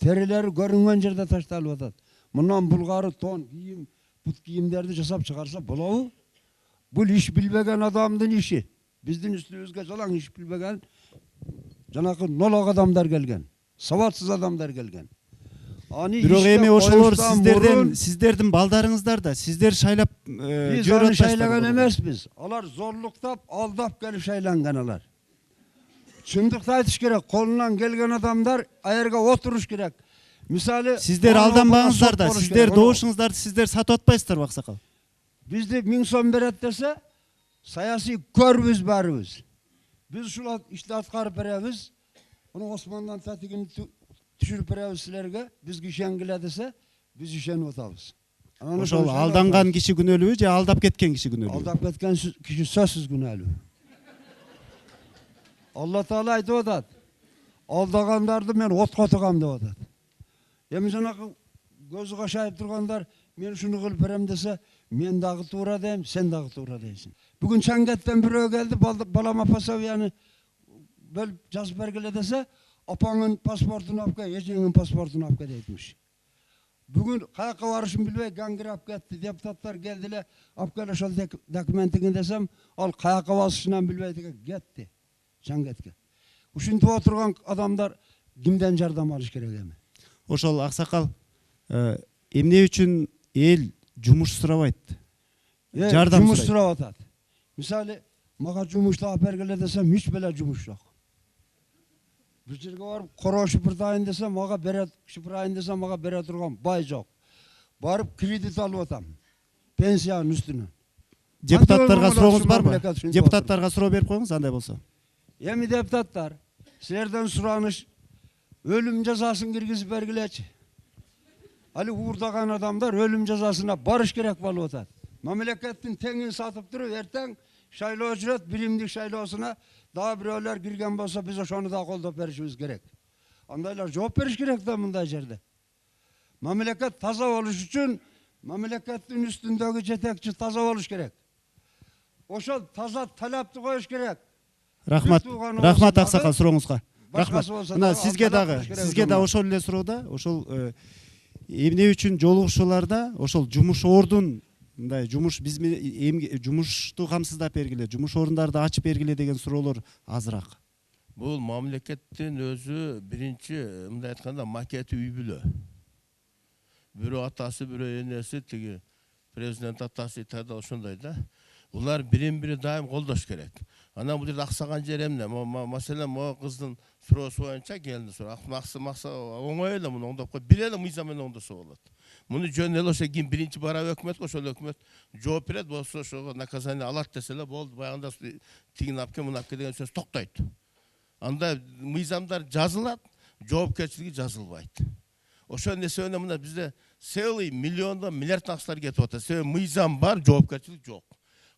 терилери көрүнгөн жерде ташталып атат. Мындан булгары тон, кийим, бут кийимдерди жасап чыгарса болобу? Бул иш билбеген адамдын иши. Биздин үстүбүзгө жалаң иш билбеген жанакы нолок адамдар келген. Сабатсыз адамдар келген. Бирок эми ошолор сиздердин балдарыңыздар да, сиздер шайлап биз аны шайлаган эмеспиз. Алар зорлуктап, алдап келип шайланган алар. Чындыкты айтыш керек, колунан келген адамдар аерге отуруш керек. Мисалы, сиздер алданбаңыздар да, сиздер добушуңуздарды сиздер сатып атпайсыздарбы аксакал? Бизди 1000 сом берет десе, саясий көрбүз баарыбыз. Биз ушул ишти аткарып беребиз. Муну Османдан татигин түшүрүп беребиз силерге. Бизге ишенгиле десе, биз ишенип атабыз. Ошол алданган киши күнөөлүүбү же алдап кеткен киши күнөөлүүбү? Алдап кеткен киши сөзсүз күнөөлүү. Алла Таала айтып атат. Алдагандарды мен отко тыгам деп атат. Эми жанакы көзү кашайып тургандар мен шуну кылып берем десе, мен дагы туура дейм, сен дагы туура дейсиң. Бүгүн Чаңгеттен бирөө келди, балама пособияны бөлүп жазып бергиле десе, апаңын паспортун алып кел, эжеңин паспортун алып кел дейтмиш. Бүгүн каяка барышын билбей гангирап кетти, депутаттар келдиле, алып кел ошол документиңи десем, ал каяка басышынан билбей кетти Чаңгетке. Ушинтип отурган адамдар кимден жардам алыш керек эми? Ошол аксакал эмне үчүн эл жумуш сурабайт? Жардам жумуш сурап атат. Мисалы, мага жумушту алып бергиле десем, эч беле жумуш жок. Бир жерге барып короо шыпыртайын десем, мага берет, шыпырайын десем, мага бере турган бай жок. Барып кредит алып атам. Пенсиянын үстүнөн. Депутаттарга сурооңуз барбы? Депутаттарга суроо берип коюңуз андай болсо. Эми депутаттар, силерден сураныш өлүм жазасын киргизип бергилечи. Али уурдаган адамдар өлүм жазасына барыш керек болуп атат. Мамлекеттин теңин сатып туруп, эртең шайлоо жүрөт, биримдик шайлоосуна дагы бирөөлөр кирген болсо, биз ошону да колдоп беришибиз керек. Андайлар жооп бериш керек да мындай жерде. Мамлекет таза болуш үчүн мамлекеттин үстүндөгү жетекчи таза болуш керек. Ошол таза талапты коюш керек. Рахмат аксакал сурооңузга. Рахмат. Мына сизге дагы ошол эле суроодо, ошол эмне үчүн жолугушууларда ошол жумуш ордун мындай жумуш биз жумушту камсыздап бергиле, жумуш орундарды ачып бергиле деген суроолор азыраак. Бул мамлекеттин өзү биринчи мындай айтканда макети үй бүлө. Бирөө атасы, бирөө энеси, тиги президент атасы да ошондой да. Булар бирин-бири дайым колдош керек. Анан бул жерде аксаган жер эмне? Маселен, могу кыздын суроосу боюнча келди суроо. Макса оңой эле муну оңдоп кой. Бир эле мыйзам менен оңдосо болот. Муну жөн эле ошо кийин биринчи барабы өкмөткө, ошол өкмөт жооп берет, болсо ошого наказание алат десе эле болду. Баягында тигин алып кел, муну алып кел деген сөз токтойт. Анда мыйзамдар жазылат, жоопкерчилиги жазылбайт. Ошол нерсе мына бизде целый миллиондон миллиард акчалар кетип атат. Себеби мыйзам бар, жоопкерчилик жок.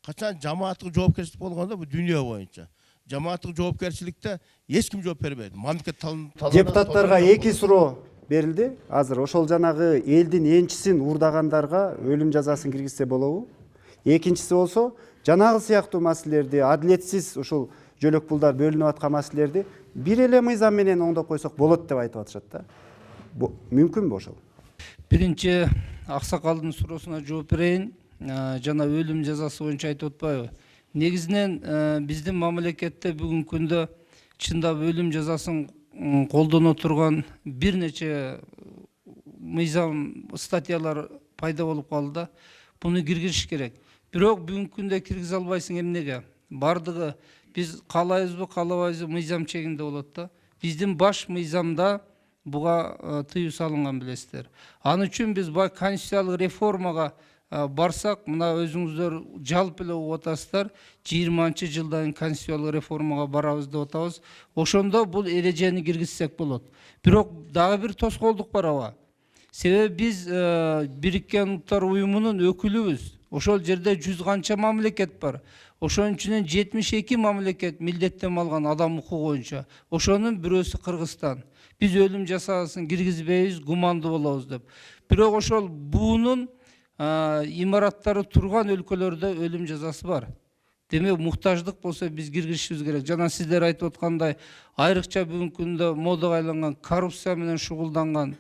Качан жамааттык жоопкерчилик болгондо бул дүйнө боюнча. Жамааттык жоопкерчиликте эч ким жооп бербейт. Мамлекет Депутаттарга 2 суроо берилди. Азыр ошол жанагы элдин энчисин уурдагандарга өлүм жазасын киргизсе болобу? Экинчиси болсо, жанагы сыяктуу маселелерди, адилетсиз ошол жөлөк пулдар бөлүнүп аткан маселелерди бир эле мыйзам менен оңдоп койсок болот деп айтып атышат да. Мүмкүнбү ошол? Биринчи аксакалдын суроосуна жооп берейин. Жана өлүм жазасы боюнча айтып атпайбы? Негизинен биздин мамлекетте бүгүнкү күндө чындап өлүм жазасын колдоно турган бир нече мыйзам статьялар пайда болуп калды да. Буну киргизиш керек. Бирок бүгүнкү күндө киргизе албайсың эмнеге? Бардыгы биз каалайбызбы, каалабайбызбы мыйзам чегинде болот да. Биздин баш мыйзамда буга тыюу салынган билесиздер. Ал үчүн биз бай конституциялык реформага барсак, мына өзүңүздөр жалпы эле угуп атасыздар, 20-жылдан конституциялык реформага барабыз деп атабыз. Ошондо бул эрежени киргизсек болот. Бирок дагы бир тоскоолдук бар аба. Себеби биз Бириккен Уттар Уюмунун өкүлүбүз. Ошол жерде 100 канча мамлекет бар. Ошонун ичинен 72 мамлекет милдеттенме алган адам укугу боюнча. Ошонун бирөөсү Кыргызстан. Биз өлүм жазасын киргизбейбиз, гумандуу болобуз деп. Бирок ошол буунун имараттары турган өлкөлөрдө өлүм жазасы бар. Демек муктаждык болсо биз киргизишибиз керек. Жана сиздер айтып аткандай, айрыкча бүгүнкү күндө модага айланган коррупция менен шугулданган,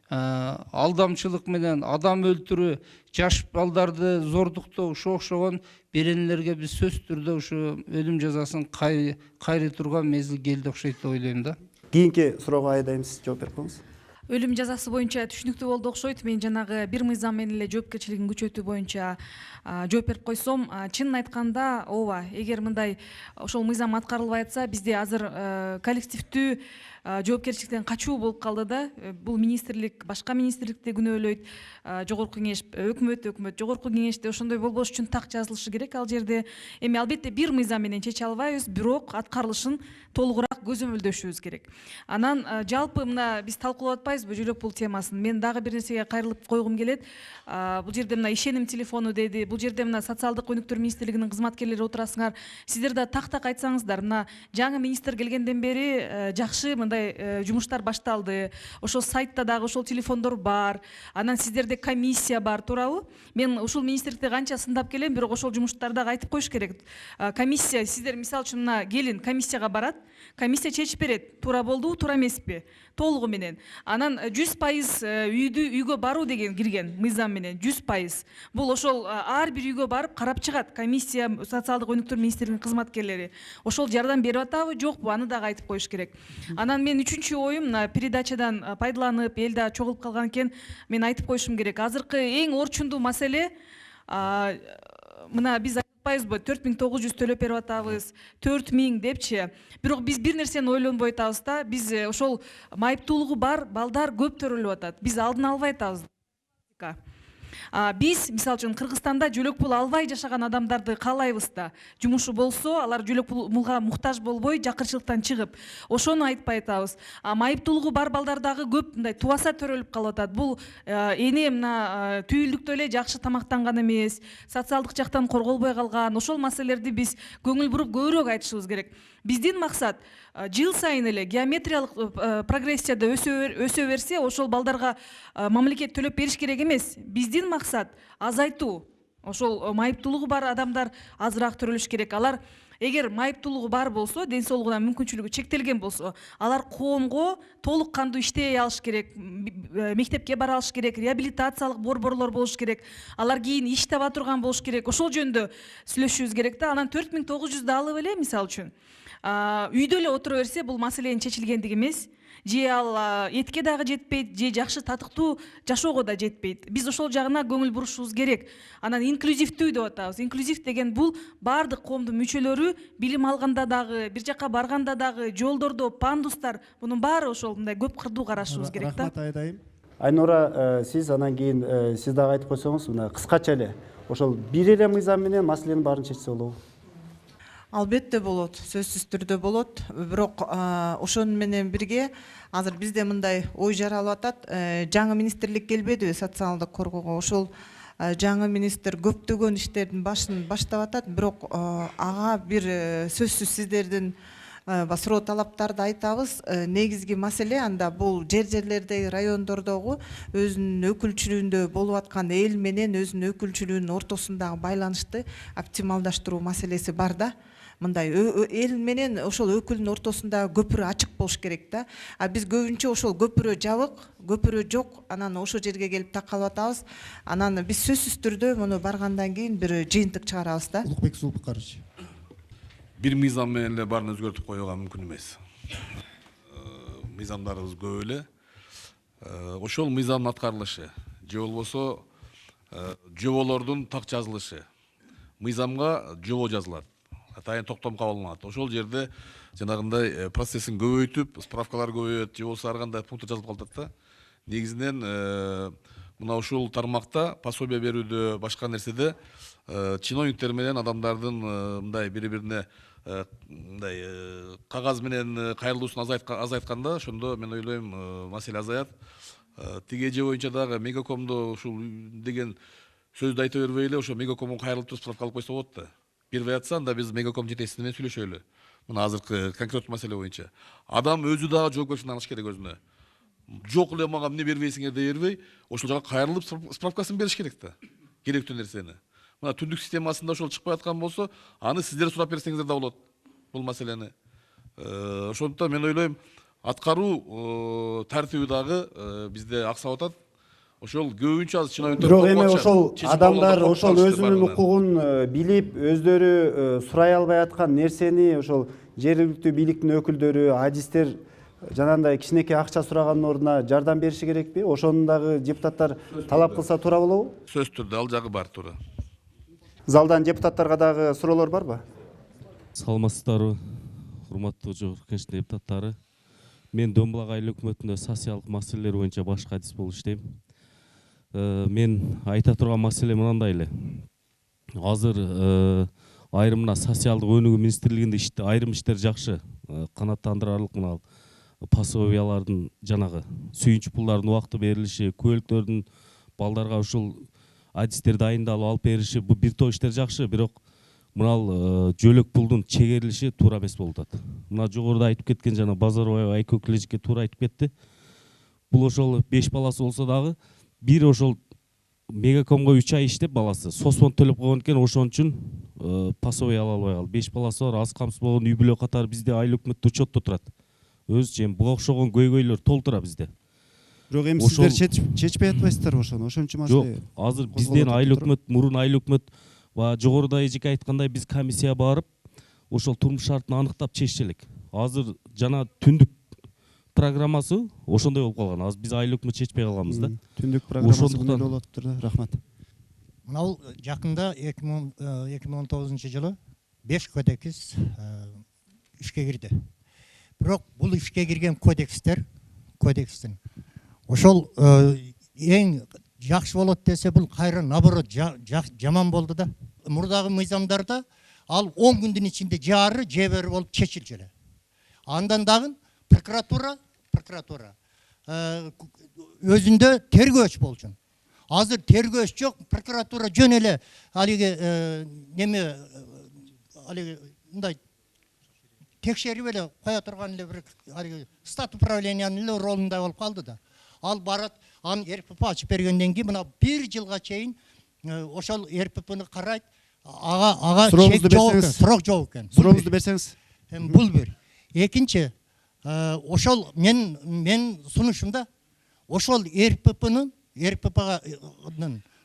алдамчылык менен адам өлтүрүү, жаш балдарды зордуктоо, ушо окшогон беренелерге биз сөзсүз түрдө ушу өлүм жазасын кайрый турган мезгил келди окшойт деп ойлойм да. Кийинки суроого айдайм, сиз жооп берип коюңуз. Өлүм жазасы боюнча түшүнүктүү болду окшойт. Мен жанагы бир мыйзам менен эле жоопкерчилигин күчөтүү боюнча жооп берип койсом, чынын айтканда, ооба, эгер мындай ошол мыйзам аткарылбай атса, бизде азыр коллективдүү жоопкерчиликтен качуу болуп калды да. Бул министрлик башка министрликти күнөөлөйт, жогорку кеңеш өкмөт жогорку кеңеште ошондой болбош үчүн так жазылышы керек ал жерде. Эми албетте бир мыйзам менен чече албайбыз, бирок аткарылышын толугураак көзөмөлдөшүбүз керек. Анан жалпы мына биз талкуулап атпайбызбы жөлөк пул темасын. Мен дагы бир нерсеге кайрылып койгум келет. Бул жерде мына ишеним телефону деди, бул жерде мына социалдык өнүктүрүү министрлигинин кызматкерлери отурасыңар. Сиздер да так айтсаңыздар, мына жаңы министр келгенден бери жакшы мындай жумуштар башталды. Ошол сайтта дагы ошол телефондор бар. Анан сиздерде комиссия бар, туурабы? Мен ушул министрликте канча сындап келем, бирок ошол жумуштарды айтып коюш керек. Комиссия, сиздер мисалы үчүн мына келин комиссияга барат, комиссия чечип берет, туура болдубу, туура эмеспи, толугу менен. Анан 100% үйгө баруу деген кирген мыйзам менен 100%. Бул ошол ар бир үйгө барып карап чыгат комиссия, социалдык өнүктүрүү министрлигинин кызматкерлери. Ошол жардам берип атабы, жокпу, аны дагы айтып коюш керек. Анан мен үчүнчү оюм, мына передачадан пайдаланып, эл да чогулуп калган экен, мен айтып коюшум керек. Азыркы эң орчундуу маселе, мына биз айтпайбызбы, 4900 төлөп берип атабыз, 4000 депчи. Бирок биз бир нерсени ойлонбой атабыз да, биз ошол майыптуулугу бар балдар көп төрөлүп атат. Биз алдын албай атабыз. Биз мисалы үчүн Кыргызстанда жөлөк пул албай жашаган адамдарды каалайбыз да. Жумушу болсо, алар жөлөк пулга муктаж болбой, жакырчылыктан чыгып, ошону айтпай атабыз. Майыптуулугу бар балдар дагы көп мындай тубаса төрөлүп калып атат. Бул эне мына түйүлдүктө эле жакшы тамактанган эмес, социалдык жактан корголбой калган. Ошол маселелерди биз көңүл буруп көбүрөөк айтышыбыз керек. Биздин максат жыл сайын эле геометриялык прогрессияда өсө берсе, ошол балдарга мамлекет төлөп бериш керек эмес. Биздин максат азайтуу. Ошол майыптуулугу бар адамдар азыраак төрөлүш керек. Алар эгер майыптуулугу бар болсо, ден соолугунан мүмкүнчүлүгү чектелген болсо, алар коомго толук кандуу иштей алыш керек, мектепке бара алыш керек, реабилитациялык борборлор болуш керек. Алар кийин иш таба турган болуш керек. Ошол жөнүндө сүйлөшүбүз керек да. Анан 4900 алып эле мисалы үчүн үйдө эле отура берсе, бул маселенин чечилгендиги эмес. Же ал этке дагы жетпейт, же жакшы татыктуу жашоого да жетпейт. Биз ошол жагына көңүл бурушубуз керек. Анан инклюзивдүү деп атабыз. Инклюзив деген бул баардык коомдун мүчөлөрү билим алганда дагы, бир жака барганда дагы, жолдордо пандустар, мунун баары ошол мындай көп кырдуу карашыбыз керек да. Рахмат айдайм. Айнура, сиз анан кийин сиз дагы айтып койсоңуз, мына кыскача эле ошол бир эле мыйзам менен маселенин баарын чечсе болобу? Албетте болот, сөзсүз түрдө болот. Бирок ошону менен бирге азыр бизде мындай ой жаралып атат. Жаңы министрлик келбедиби социалдык коргоого? Ошол жаңы министр көптөгөн иштердин башын баштап атат. Бирок ага бир сөзсүз сиздердин суроо талаптарды айтабыз. Негизги маселе анда бул жерлердеги райондордогу өзүнүн өкүлчүлүгүндө болуп аткан эл менен өзүнүн өкүлчүлүгүнүн ортосундагы байланышты оптималдаштыруу маселеси бар да. Мындай эл менен ошол өкүлдүн ортосунда көпүрө ачык болуш керек да. Биз көбүнчө ошол көпүрө жабык, көпүрө жок, анан ошол жерге келип такалып атабыз. Анан биз сөзсүз түрдө муну баргандан кийин бир жыйынтык чыгарабыз да. Улукбек Зулпукарович. Бир мыйзам менен эле баарын өзгөртүп коюуга мүмкүн эмес. Мыйзамдарыбыз көп эле. Ошол мыйзамдын аткарылышы же болбосо жоболордун так жазылышы. Мыйзамга жобо жазылат. Атайын токтом кабыл алынат. Ошол жерде жанагындай процессин көбөйтүп, справкалар көбөйөт, же болбосо ар кандай пункт жазылып калат да. Негизинен мына ушул тармакта пособие берүүдө, башка нерседе чиновниктер менен адамдардын мындай бири-бирине мындай кагаз менен кайрылуусун азайтканда, ошондо мен ойлойм маселе азаят. Тиге же боюнча дагы Мегакомдо ушул деген сөздү айта бербей эле ошо Мегакомго кайрылып туруп справка алып койсо болот да. Первый атсан да биз Мегаком жетекчиси менен сүйлөшөлү. Мына азыркы конкреттүү маселе боюнча. Адам өзү дагы жоопкерчиликти алыш керек өзүнө. Жок эле мага эмне бербейсиңер деп бербей, ошол жака кайрылып справкасын бериш керек да. Керектүү нерсени. Мына түндүк системасында ошол чыкпай аткан болсо, аны сиздер сурап берсеңиздер да болот бул маселени. Ошондуктан мен ойлойм, аткаруу тартиби дагы бизде аксап атат. Ошол көбүнчө азыр чын айында. Бирок эми ошол адамдар ошол өзүнүн укугун билип, өздөрү сурай албай аткан нерсени ошол жергиликтүү бийликтин өкүлдөрү, адистер жанагындай кичинекей акча сураганын ордуна жардам бериши керекпи? Ошону дагы депутаттар талап кылса туура болобу? Сөзсүз түрдө ал жагы бар туура. Залдан депутаттарга дагы суроолор барбы? Саламатсыздарбы, урматтуу жогорку кеңештин депутаттары. Мен Домбулак айыл өкмөтүндө социалдык маселелер боюнча башкы адис болуп иштейм. Мен айта турган маселе мынандай эле. Азыр айрым мына социалдык өнүгүү министрлигинде айрым иштер жакшы. Канааттандырарлык мына пособиялардын жанагы сүйүнч пулдардын убакыты берилиши, көлүктөрдүн балдарга ушул адистер дайындалып алып бериши, бул бир топ иштер жакшы, бирок мына жөлөк пулдун чегерилиши туура эмес болуп атат. Мына жогоруда айтып кеткен жана Базарбаева Айкөк Лежикке туура айтып кетти. Бул ошол 5 баласы болсо дагы бир ошол Мегакомго 3 ай иштеп баласы соцфонд төлөп койгон экен, ошон үчүн пособие ала албай калды. 5 баласы бар, аз камсыз болгон үй бүлө катары бизде айыл өкмөттө учетто турат. Өзүчө буга окшогон көйгөйлөр толтура бизде. Бирок эми сиздер чечпей атпайсыздарбы ошону? Ошон үчүн маселе. Жок, азыр бизден айыл өкмөт, мурун айыл өкмөт ва жогоруда эжеке айткандай биз комиссия барып, ошол турмуш шартын аныктап чечиш элек. Азыр жана түндүк программасы ошондой болуп калган. Азыр биз айыл өкмөт чечпей калганбыз да. Түндүк программасы кандай болуп атыптыр? Рахмат. Мынау жакында 2019 жылы 5 кодекс ишке кирди. Бирок бул ишке кирген кодекстин ошол эң жакшы болот десе, бул кайра наоборот жаман болду да. Мурдагы мыйзамдарда ал 10 күндүн ичинде жары жебери болуп чечилчү эле. Андан дагы прокуратура өзүндө тергөөч болчу. Азыр тергөөч жок, прокуратура жөн эле алиги неме алиги мындай текшерип эле кое турган эле бир алиги стат управлениянын эле ролундай болуп калды да. Ал барат, аны РПП ачып бергенден кийин мына 1 жылга чейин ошол РППны карайт. Ага суроо жок экен. Суроңузду берсеңиз. Бул бир. Экинчи, ошол мен сунушумда ошол РППнын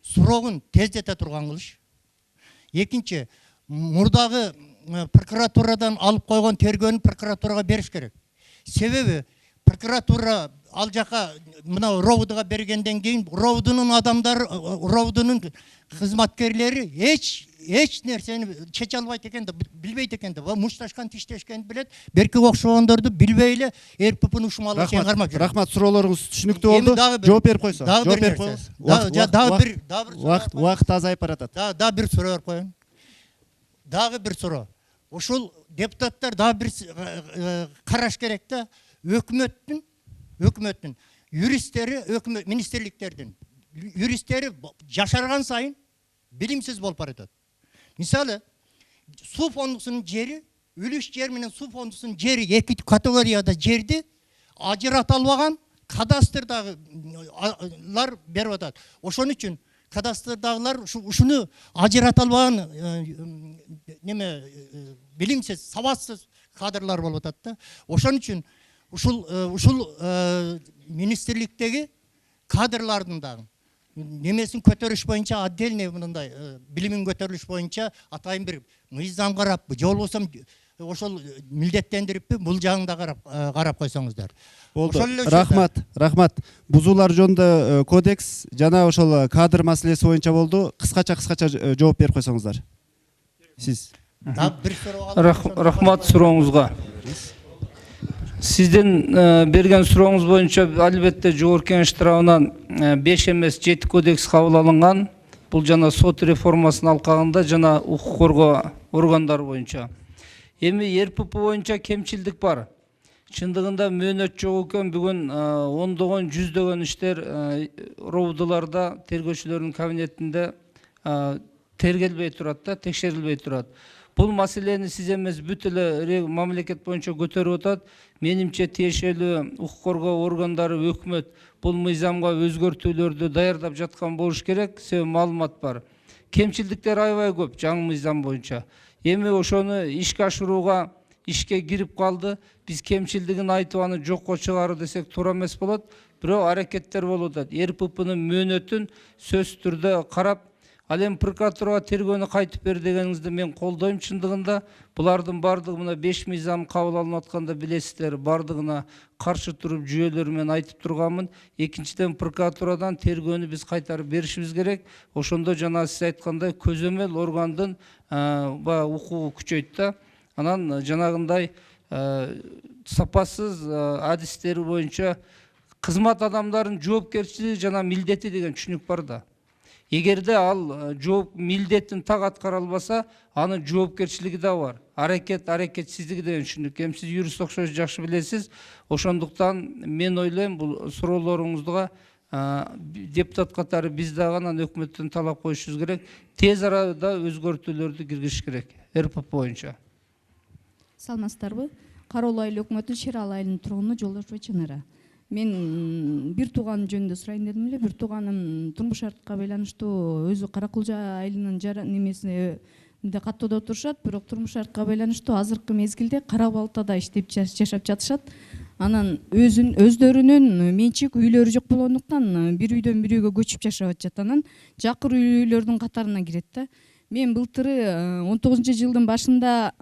суроогун тездете турган кылыш. Экинчи, мурдагы прокуратурадан алып койгон тергөөнү прокуратурага бериш керек. Себеби прокуратура ал жака мына ровдуга бергенден кийин ровдунун адамдары, ровдунун кызматкерлери эч нерсени чече албайт экен да, билбейт экен да. Мушташкан тиштешкенди билет, берки окшогондорду билбей эле РППны ушмалуу чейин кармап жүрөт. Рахмат, суроолоруңуз түшүнүктүү болду. Жооп берип койсо. Жооп берип коюңуз. Убакыт азайып баратат. Дагы бир суроо берип коеюн. Дагы бир суроо. Ушул депутаттар дагы бир караш керек да. Өкмөттүн юристтери, өкмөт министрликтердин юристтери жашарган сайын билимсиз болуп баратат. Мисалы, суу фондусунун жери, үлүш жер менен суу фондусунун жери эки категорияда жерди ажырата албаган кадастрдагылар берип атат. Ошон үчүн кадастрдагылар ушуну ажырата албаган неме билимсиз, сабатсыз кадрлар болуп атат да. Ошон үчүн ушул министрликтеги кадрлардын дагы немесин көтөрүш боюнча отдельный мындай билимин көтөрүлүш боюнча атайын бир мыйзам караппы, же болбосо ошол милдеттендириппи, бул жагын да карап койсоңуздар. Болду. Рахмат. Бузуулар жөнүндө кодекс жана ошол кадр маселеси боюнча болду. Кыскача жооп берип койсоңуздар. Сиз. Рахмат сурооңузга. Сизден берген сурооңуз боюнча албетте жогорку кеңеш тарабынан 5 эмес 7 кодекс кабыл алынган. Бул жана сот реформасынын алкагында жана укук коргоо органдары боюнча. Эми РПП боюнча кемчилдик бар. чындыгында мөөнөт жок экен. Бүгүн ондогон, жүздөгөн иштер роудуларда, тергөөчүлөрдүн кабинетинде тергелбей турат да, текшерилбей турат. Бул маселени сиз эмес бүт эле мамлекет боюнча көтөрүп атат. Менимче тиешелүү укук коргоо органдары, өкмөт бул мыйзамга өзгөртүүлөрдү даярдап жаткан болуш керек. Себеби маалымат бар. Кемчилдиктер аябай көп жаңы мыйзам боюнча. Эми ошону ишке ашырууга ишке кирип калды. Биз кемчилдигин айтып аны жокко чыгаруу десек туура эмес болот. Бирок аракеттер болуп атат. РППнын мөөнөтүн сөзсүз түрдө карап, ал эми прокуратурага тергөөнү кайтып бер дегениңизди мен колдойм чындыгында. Булардын бардыгы мына 5 мыйзам кабыл алынып атканда билесиздер, бардыгына каршы туруп жүйөлөрү менен айтып турганмын. Экинчиден, прокуратурадан тергөөнү биз кайтарып беришибиз керек. Ошондо жана сиз айткандай көзөмөл органдын укугу күчөйт да. Анан жанагындай сапасыз адистери боюнча кызмат адамдарынын жоопкерчилиги жана милдети деген түшүнүк бар да. Эгерде ал жооп милдетин так аткара албаса, анын жоопкерчилиги да бар. Аракетсиздиги деген түшүнүк. Эми сиз юрист окшош жакшы билесиз. Ошондуктан мен ойлойм, бул суроолоруңузга депутат катары биз дагы анан өкмөттөн талап коюшубуз керек. Тез арада өзгөртүүлөрдү киргизиш керек РПП боюнча. Саламатсыздарбы? Кароолуу айыл өкмөтүнүн Шерал айылынын тургуну Жолдошова Чынара. Мен бир тууганым жөнүндө сурайын дедим эле. Бир тууганым турмуш шартка байланыштуу өзү Каракулжа айылынын немесинде каттоодо отурушат, бирок турмуш шартка байланыштуу азыркы мезгилде Кара Балтада иштеп жашап жатышат. Анан өздөрүнүн менчик үйлөрү жок болгондуктан бир үйдөн бир үйгө көчүп жашап атышат. Анан жакыр үйлөрдүн катарына кирет да. Мен былтыры 19-жылдын башында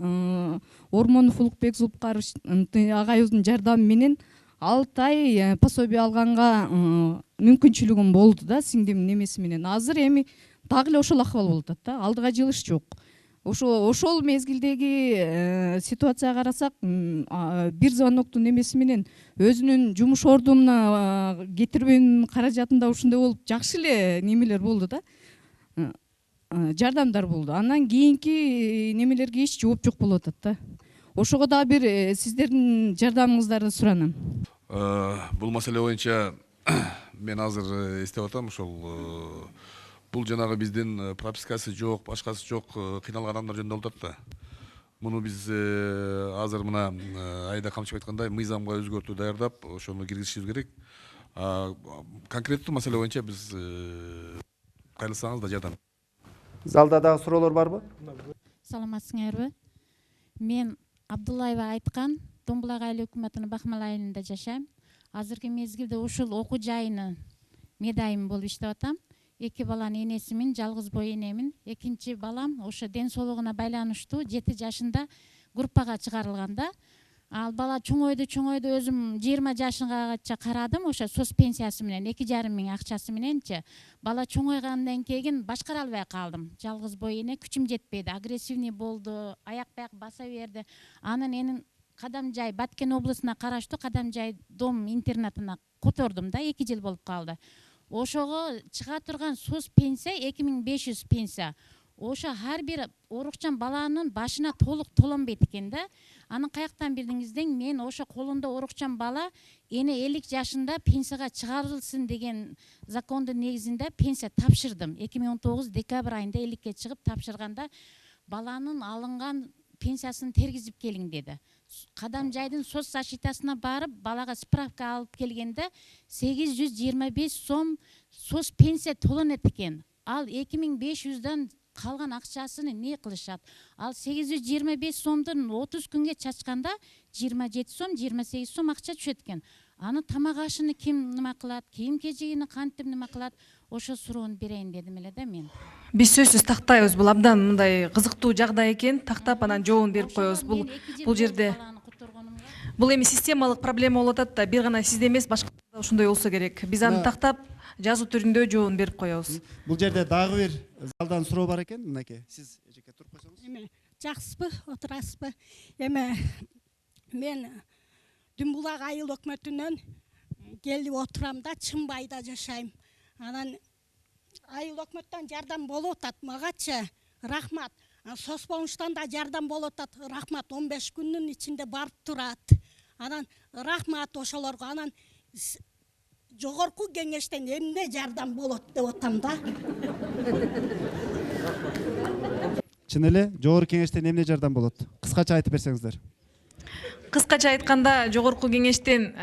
Ормонов Улукбек Зулпкарович агайыбыздын жардамы менен 6 ай пособие алганга мүмкүнчүлүгүм болду да, сиңдим немеси менен. Азыр эми дагы эле ошол акыбал болуп атат да. Алдыга жылыш жок. Ошол мезгилдеги ситуацияга карасак, бир звоноктун немеси менен өзүнүн жумуш ордуна кетирүүнүн каражатында ушундай болуп жакшы эле немелер болду да. Жардамдар болду. Андан кийинки немелерге эч жооп жок болуп атат да. Ошого да бир сиздердин жардамыңыздарды суранам. Бул маселе боюнча мен азыр эстеп атам, ошол бул жанагы биздин пропискасы жок, башкасы жок, кыйналган адамдар жөнүндө болуп атат да. Муну биз азыр мына Айда Камчыбек айткандай мыйзамга өзгөртүү даярдап, ошону киргизишибиз керек. Конкреттүү маселе боюнча биз кайрылсаңыз да жардам. Залда дагы суроолор барбы? Саламатсыңарбы? Мен Абдуллаева айткан Домбулак айыл өкмөтүнүн Бакмал айылында жашайм. Азыркы мезгилде ушул окуу жайынын медайым болуп иштеп атам. 2 баланын энесимин, жалгыз бой энемин. Экинчи балам ошо ден соолугуна байланыштуу 7 жашында группага чыгарылган да. Ал бала чоңойду, өзүм 20 жашыгача карадым, ошо сос пенсиясы менен 2,5 миң акчасы мененчи. Бала чоңойгандан кийин башкара албай калдым. Жалгыз бой эне, күчүм жетпеди, агрессивный болду, аяк-баяк баса берди. Анын энин Кадамжай, Баткен облусуна караштуу Кадамжай дом интернатына котордум да, 2 жыл болуп калды. Ошого чыга турган сос пенсия 2500 пенсия. Ошо ар бир орукчан баланын башына толук толонбойт экен да. Анын каяктан билдиңизден, мен ошо колунда орукчан бала эне 50 жашында пенсияга чыгарылсын деген закондун негизинде пенсия тапшырдым. 2019 декабрь айында 50-ке чыгып тапшырганда баланын алынган пенсиясын тергизип келиң деди. Кадамжайдын соц защитасына барып, балага справка алып келгенде 825 сом соц пенсия толонот экен. Ал 2500дан калган акчасын не кылышат? Ал 825 сомдун 30 күнгө чачканда 27 сом, 28 сом акча түшөт экен. Аны тамак ашыны ким нема кылат, кийим-кежегини кантип нема кылат? Ошо суроону берейин дедим эле да мен. Биз сөзсүз тактайбыз, бул абдан мындай кызыктуу жагдай экен, тактап анан жообун берип коебуз. Бул жерде бул эми системалык проблема болуп атат да, бир гана сизде эмес, башкаларда ошондой болсо керек. Биз аны тактап жазуу түрүндө жообун берип коебуз. Бул жерде дагы бир залдан суроо бар экен, мынакей. Сиз эжеке туруп койсоңуз. Эме жакшысызбы, отурасызбы? Эме мен Дүмбулак айыл өкмөтүнөн келип отурам да, Чымбайда жашайм. Анан айыл өкмөттөн жардам болуп атат магачы. Рахмат. Соцбомуштан да жардам болуп атат. Рахмат. 15 күндүн ичинде барып турат. Анан рахмат ошолорго. Анан жогорку кеңештен эмне жардам болот деп атам да. Чын эле жогорку кеңештен эмне жардам болот? Кыскача айтып берсеңиздер. Кыскача айтканда жогорку кеңештен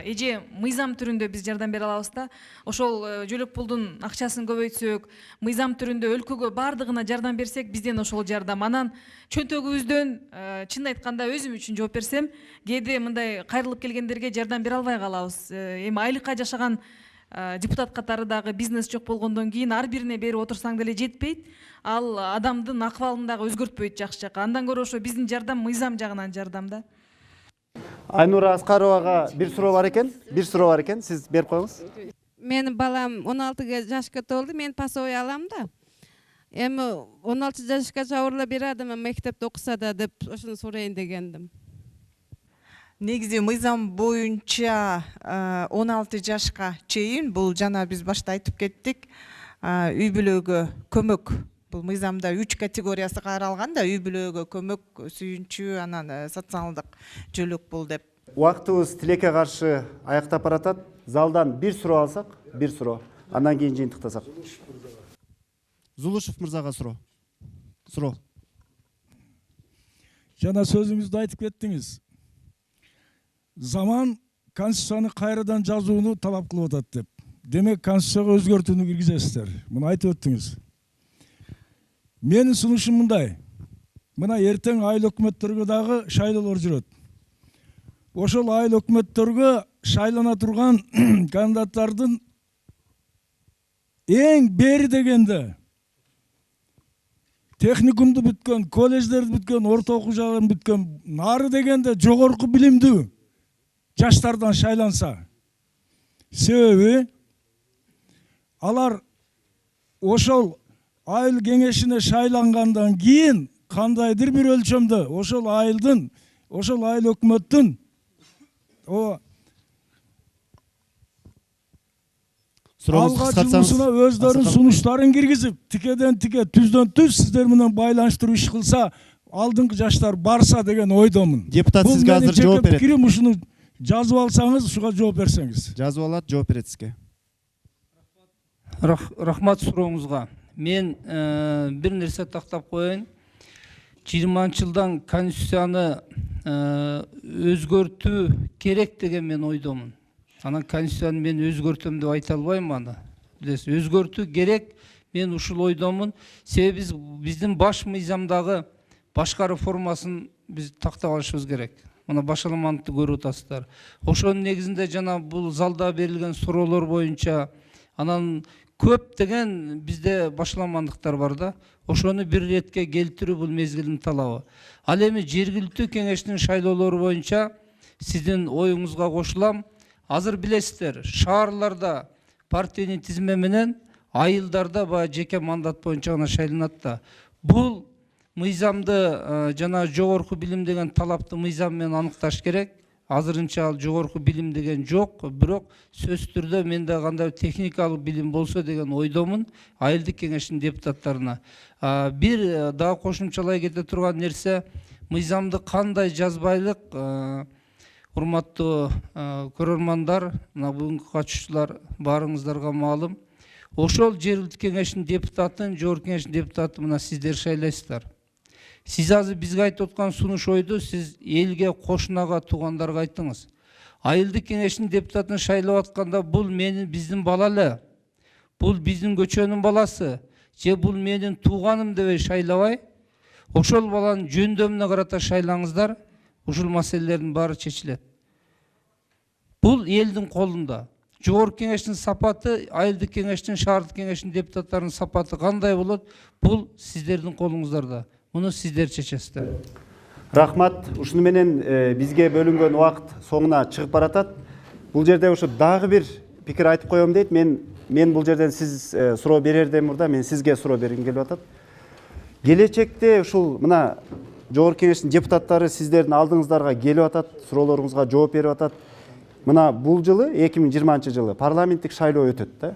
эже мыйзам түрүндө биз жардам бере алабыз да. Ошол жөлөк пулдун акчасын көбөйтсөк, мыйзам түрүндө өлкөгө бардыгына жардам берсек, бизден ошол жардам. Анан чөнтөгүбүздөн чын айтканда өзүм үчүн жооп берсем, кээде мындай кайрылып келгендерге жардам бере албай калабыз. Эми айлыкка жашаган депутат катары дагы бизнес жок болгондон кийин ар бирине берип отурсаң деле жетпейт. Ал адамдын акыбалын дагы өзгөртпөйт жакшы жакка. Андан көрө ошо биздин жардам мыйзам жагынан жардам да. Айнура Аскаровага бир суроо бар экен. Сиз берип коюңуз. Менин балам 16 жашка толду. Мен пособие алам да. Эми 16 жашка чабырла берадым, мектепте окуса да деп ошону сурайын дегендим. Негизи мыйзам боюнча 16 жашка чейин бул жана биз башта айтып кеттик, үй бүлөгө көмөк. Бул мыйзамда 3 категориясы каралган да, үй бүлөгө көмөк, сүйүнчү, анан социалдык жөлөк бул деп. Убактыбыз тилекке каршы аяктап баратат. Залдан бир суроо алсак, бир суроо. Андан кийин жыйынтыктасак. Зулушев мырзага суроо. Жана сөзүңүздү айтып кеттиңиз. Заман конституцияны кайрадан жазууну талап кылып атат деп. Демек конституцияга өзгөртүүнү киргизесиздер. Муну айтып өттүңүз. Менин сунушум мындай. Мына эртең айыл өкмөттөргө дагы шайлоолор жүрөт. Ошол айыл өкмөттөргө шайлана турган кандидаттардын эң бери дегенде техникумду бүткөн, колледждерди бүткөн, орто окуу жайын бүткөн, нары дегенде жогорку билимдүү жаштардан шайланса. Себеби алар ошол айыл кеңешине шайлангандан кийин кандайдыр бир өлчөмдө ошол айылдын, ошол айыл өкмөттүн алга жылуусуна өздөрүнүн сунуштарын киргизип, тикеден тике, түздөн түз сиздер менен байланыштырып иш кылса, алдыңкы жаштар барса деген ойдомун. Депутат сизге азыр жооп берет. Пикирим ушуну жазып алсаңыз, ушуга жооп берсеңиз. Жазып алат, жооп берет сизге. Рахмат сурооңузга. Мен бир нерсе тактап коеюн. 20-жылдан конституцияны өзгөртүү керек деген мен ойдомун. Анан конституцияны мен өзгөртөм деп айта албайм аны. Билесиз, өзгөртүү керек, мен ушул ойдомун. Себеби биздин баш мыйзамдагы башка реформасын биз тактап алышыбыз керек. Мына башаламантты көрүп атасыздар. Ошонун негизинде жана бул залда берилген суроолор боюнча анан көп деген бизде башаламандыктар бар да. Ошону бир иретке келтирүү бул мезгилдин талабы. Ал эми жергиликтүү кеңештин шайлоолору боюнча сиздин оюңузга кошулам. Азыр билесиздер, шаарларда партиянын тизме менен, айылдарда жеке мандат боюнча гана шайланат да. Бул мыйзамды жана жогорку билим деген талапты мыйзам менен аныкташ керек. Азырынча ал жогорку билим деген жок, бирок сөзсүз түрдө менде кандай техникалык билим болсо деген ойдомун айылдык кеңештин депутаттарына. Бир дагы кошумчалай кете турган нерсе, мыйзамды кандай жазбайлык, урматтуу көрөрмандар, мына бүгүнкү катышуучулар баарыңыздарга маалым. Ошол жергиликтүү кеңештин депутатын, жогорку кеңештин депутатын мына сиздер шайлайсыздар. Сиз азыр бизге айтып аткан сунуш ойду сиз элге, кошунага, туугандарга айттыңыз. Айылдык кеңештин депутатын шайлап атканда бул биздин бала эле. Бул биздин көчөнүн баласы. Же бул менин тууганым деп шайлабай, ошол баланын жөндөмүнө карата шайлаңыздар. Ушул маселелердин баары чечилет. Бул элдин колунда. Жогорку кеңештин сапаты, айылдык кеңештин, шаардык кеңештин депутаттарынын сапаты кандай болот? Бул сиздердин колуңуздарда. Муну сиздер чечесиздер. Рахмат. Ушуну менен бизге бөлүнгөн убакыт соңуна чыгып баратат. Бул жерде ушу дагы бир пикир айтып коем дейт. Мен бул жерден сиз суроо берерден мурда мен сизге суроо бергим келип атат. Келечекте ушул мына жогорку кеңештин депутаттары сиздердин алдыңыздарга келип атат, суроолоруңузга жооп берип атат. Мына бул жылы 2020-жылы парламенттик шайлоо өтөт да.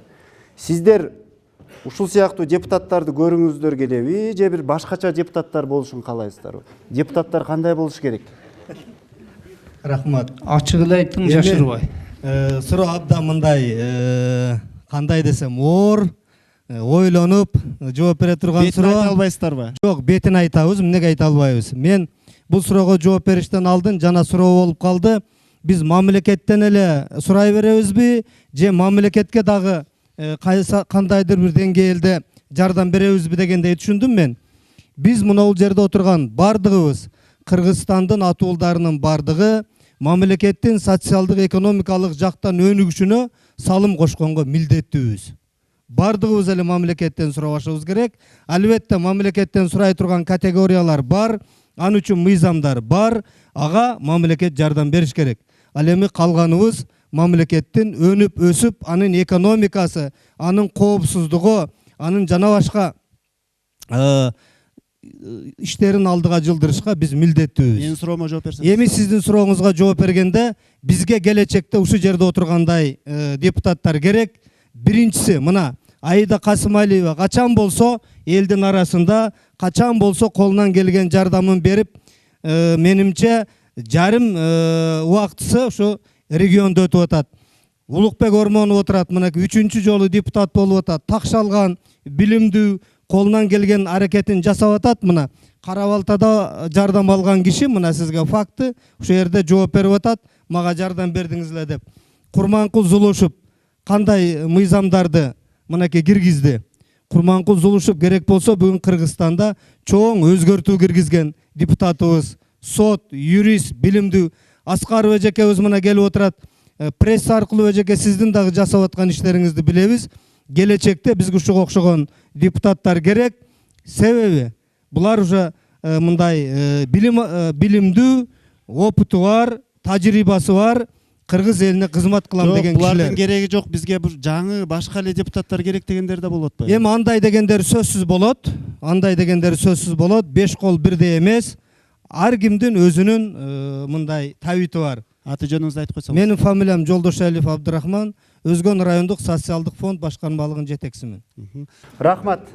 Сиздер ушул сыяктуу депутаттарды көрүңүздөр келеби, же бир башкача депутаттар болушун каалайсыздарбы? Депутаттар кандай болуш керек? Рахмат. Ачык эле айттың, жашырбай. Суроо абдан мындай кандай десем оор, ойлонуп жооп бере турган суроо. Бетин айта албайсыздарбы? Жок, бетин айтабыз, эмнеге айта албайбыз? Мен бул суроого жооп бериштен алдын жана суроо болуп калды. Биз мамлекеттен эле сурай беребизби, же мамлекетке дагы кандайдыр бир деңгээлде жардам беребизби дегендей түшүндүм мен. Биз мына бул жерде отурган бардыгыбыз Кыргызстандын атуулдарынын бардыгы мамлекеттин социалдык экономикалык жактан өнүгүшүнө салым кошконго милдеттүүбүз. Бардыгыбыз эле мамлекеттен сурабашыбыз керек. Албетте мамлекеттен сурай турган категориялар бар, ал үчүн мыйзамдар бар, ага мамлекет жардам бериш керек. Ал эми калганыбыз мамлекеттин өнүп өсүп, анын экономикасы, анын коопсуздугу, анын жана башка иштерин алдыга жылдырышка биз милдеттүүбүз. Менин суроомо жооп берсеңиз. Эми сиздин сурооңузга жооп бергенде бизге келечекте ушул жерде отургандай депутаттар керек. Биринчиси мына Аида Касымалиева качан болсо элдин арасында, качан болсо колунан келген жардамын берип, менимче жарым убактысы ушу региондо өтүп атат. Улукбек Ормонов отурат, мынакей 3-чү жолу депутат болуп атат. Такшалган, билимдүү, колунан келген аракетин жасап атат. Мына Кара-Балтада жардам алган киши, мына сизге факты, ушул жерде жооп берип атат, мага жардам бердиңизлер деп. Курманкул Зулушев кандай мыйзамдарды мынакей киргизди. Курманкул Зулушев керек болсо бүгүн Кыргызстанда чоң өзгөртүү киргизген депутатыбыз, сот, юрист, билимдүү. Аскаров эжекебиз мына келип отурат. Пресса аркылуу эжеке сиздин дагы жасап аткан иштериңизди билебиз. Келечекте бизге ушуга окшогон депутаттар керек. Себеби булар уже мындай билимдүү, опыту бар, тажрыйбасы бар, кыргыз элине кызмат кылам деген кишилер. Булардын кереги жок, бизге жаңы башка эле депутаттар керек дегендер да болот атпайбы? Эми андай дегендер сөзсүз болот. Андай дегендер сөзсүз болот. 5 кол бирдей эмес. Ар кимдин өзүнүн мындай табити бар. Аты жөнүңүздү айтып койсоңуз. Менин фамилиям Жолдошалиев Абдырахман, Өзгөн райондук социалдык фонд башкармалыгынын жетекчисимин. Рахмат.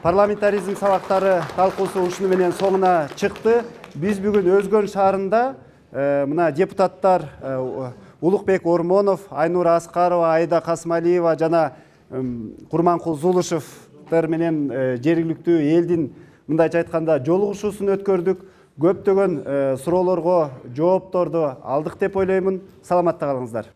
Парламентаризм сабактары талкуусу ушуну менен соңуна чыкты. Биз бүгүн Өзгөн шаарында мына депутаттар Улукбек Ормонов, Айнура Аскарова, Аида Касымалиева жана Курманкул Зулушевдер менен жергиликтүү элдин мындайча айтканда жолугушуусун өткөрдүк. Көптөгөн суроолорго жоопторду алдык деп ойлоймун. Саламатта калыңыздар.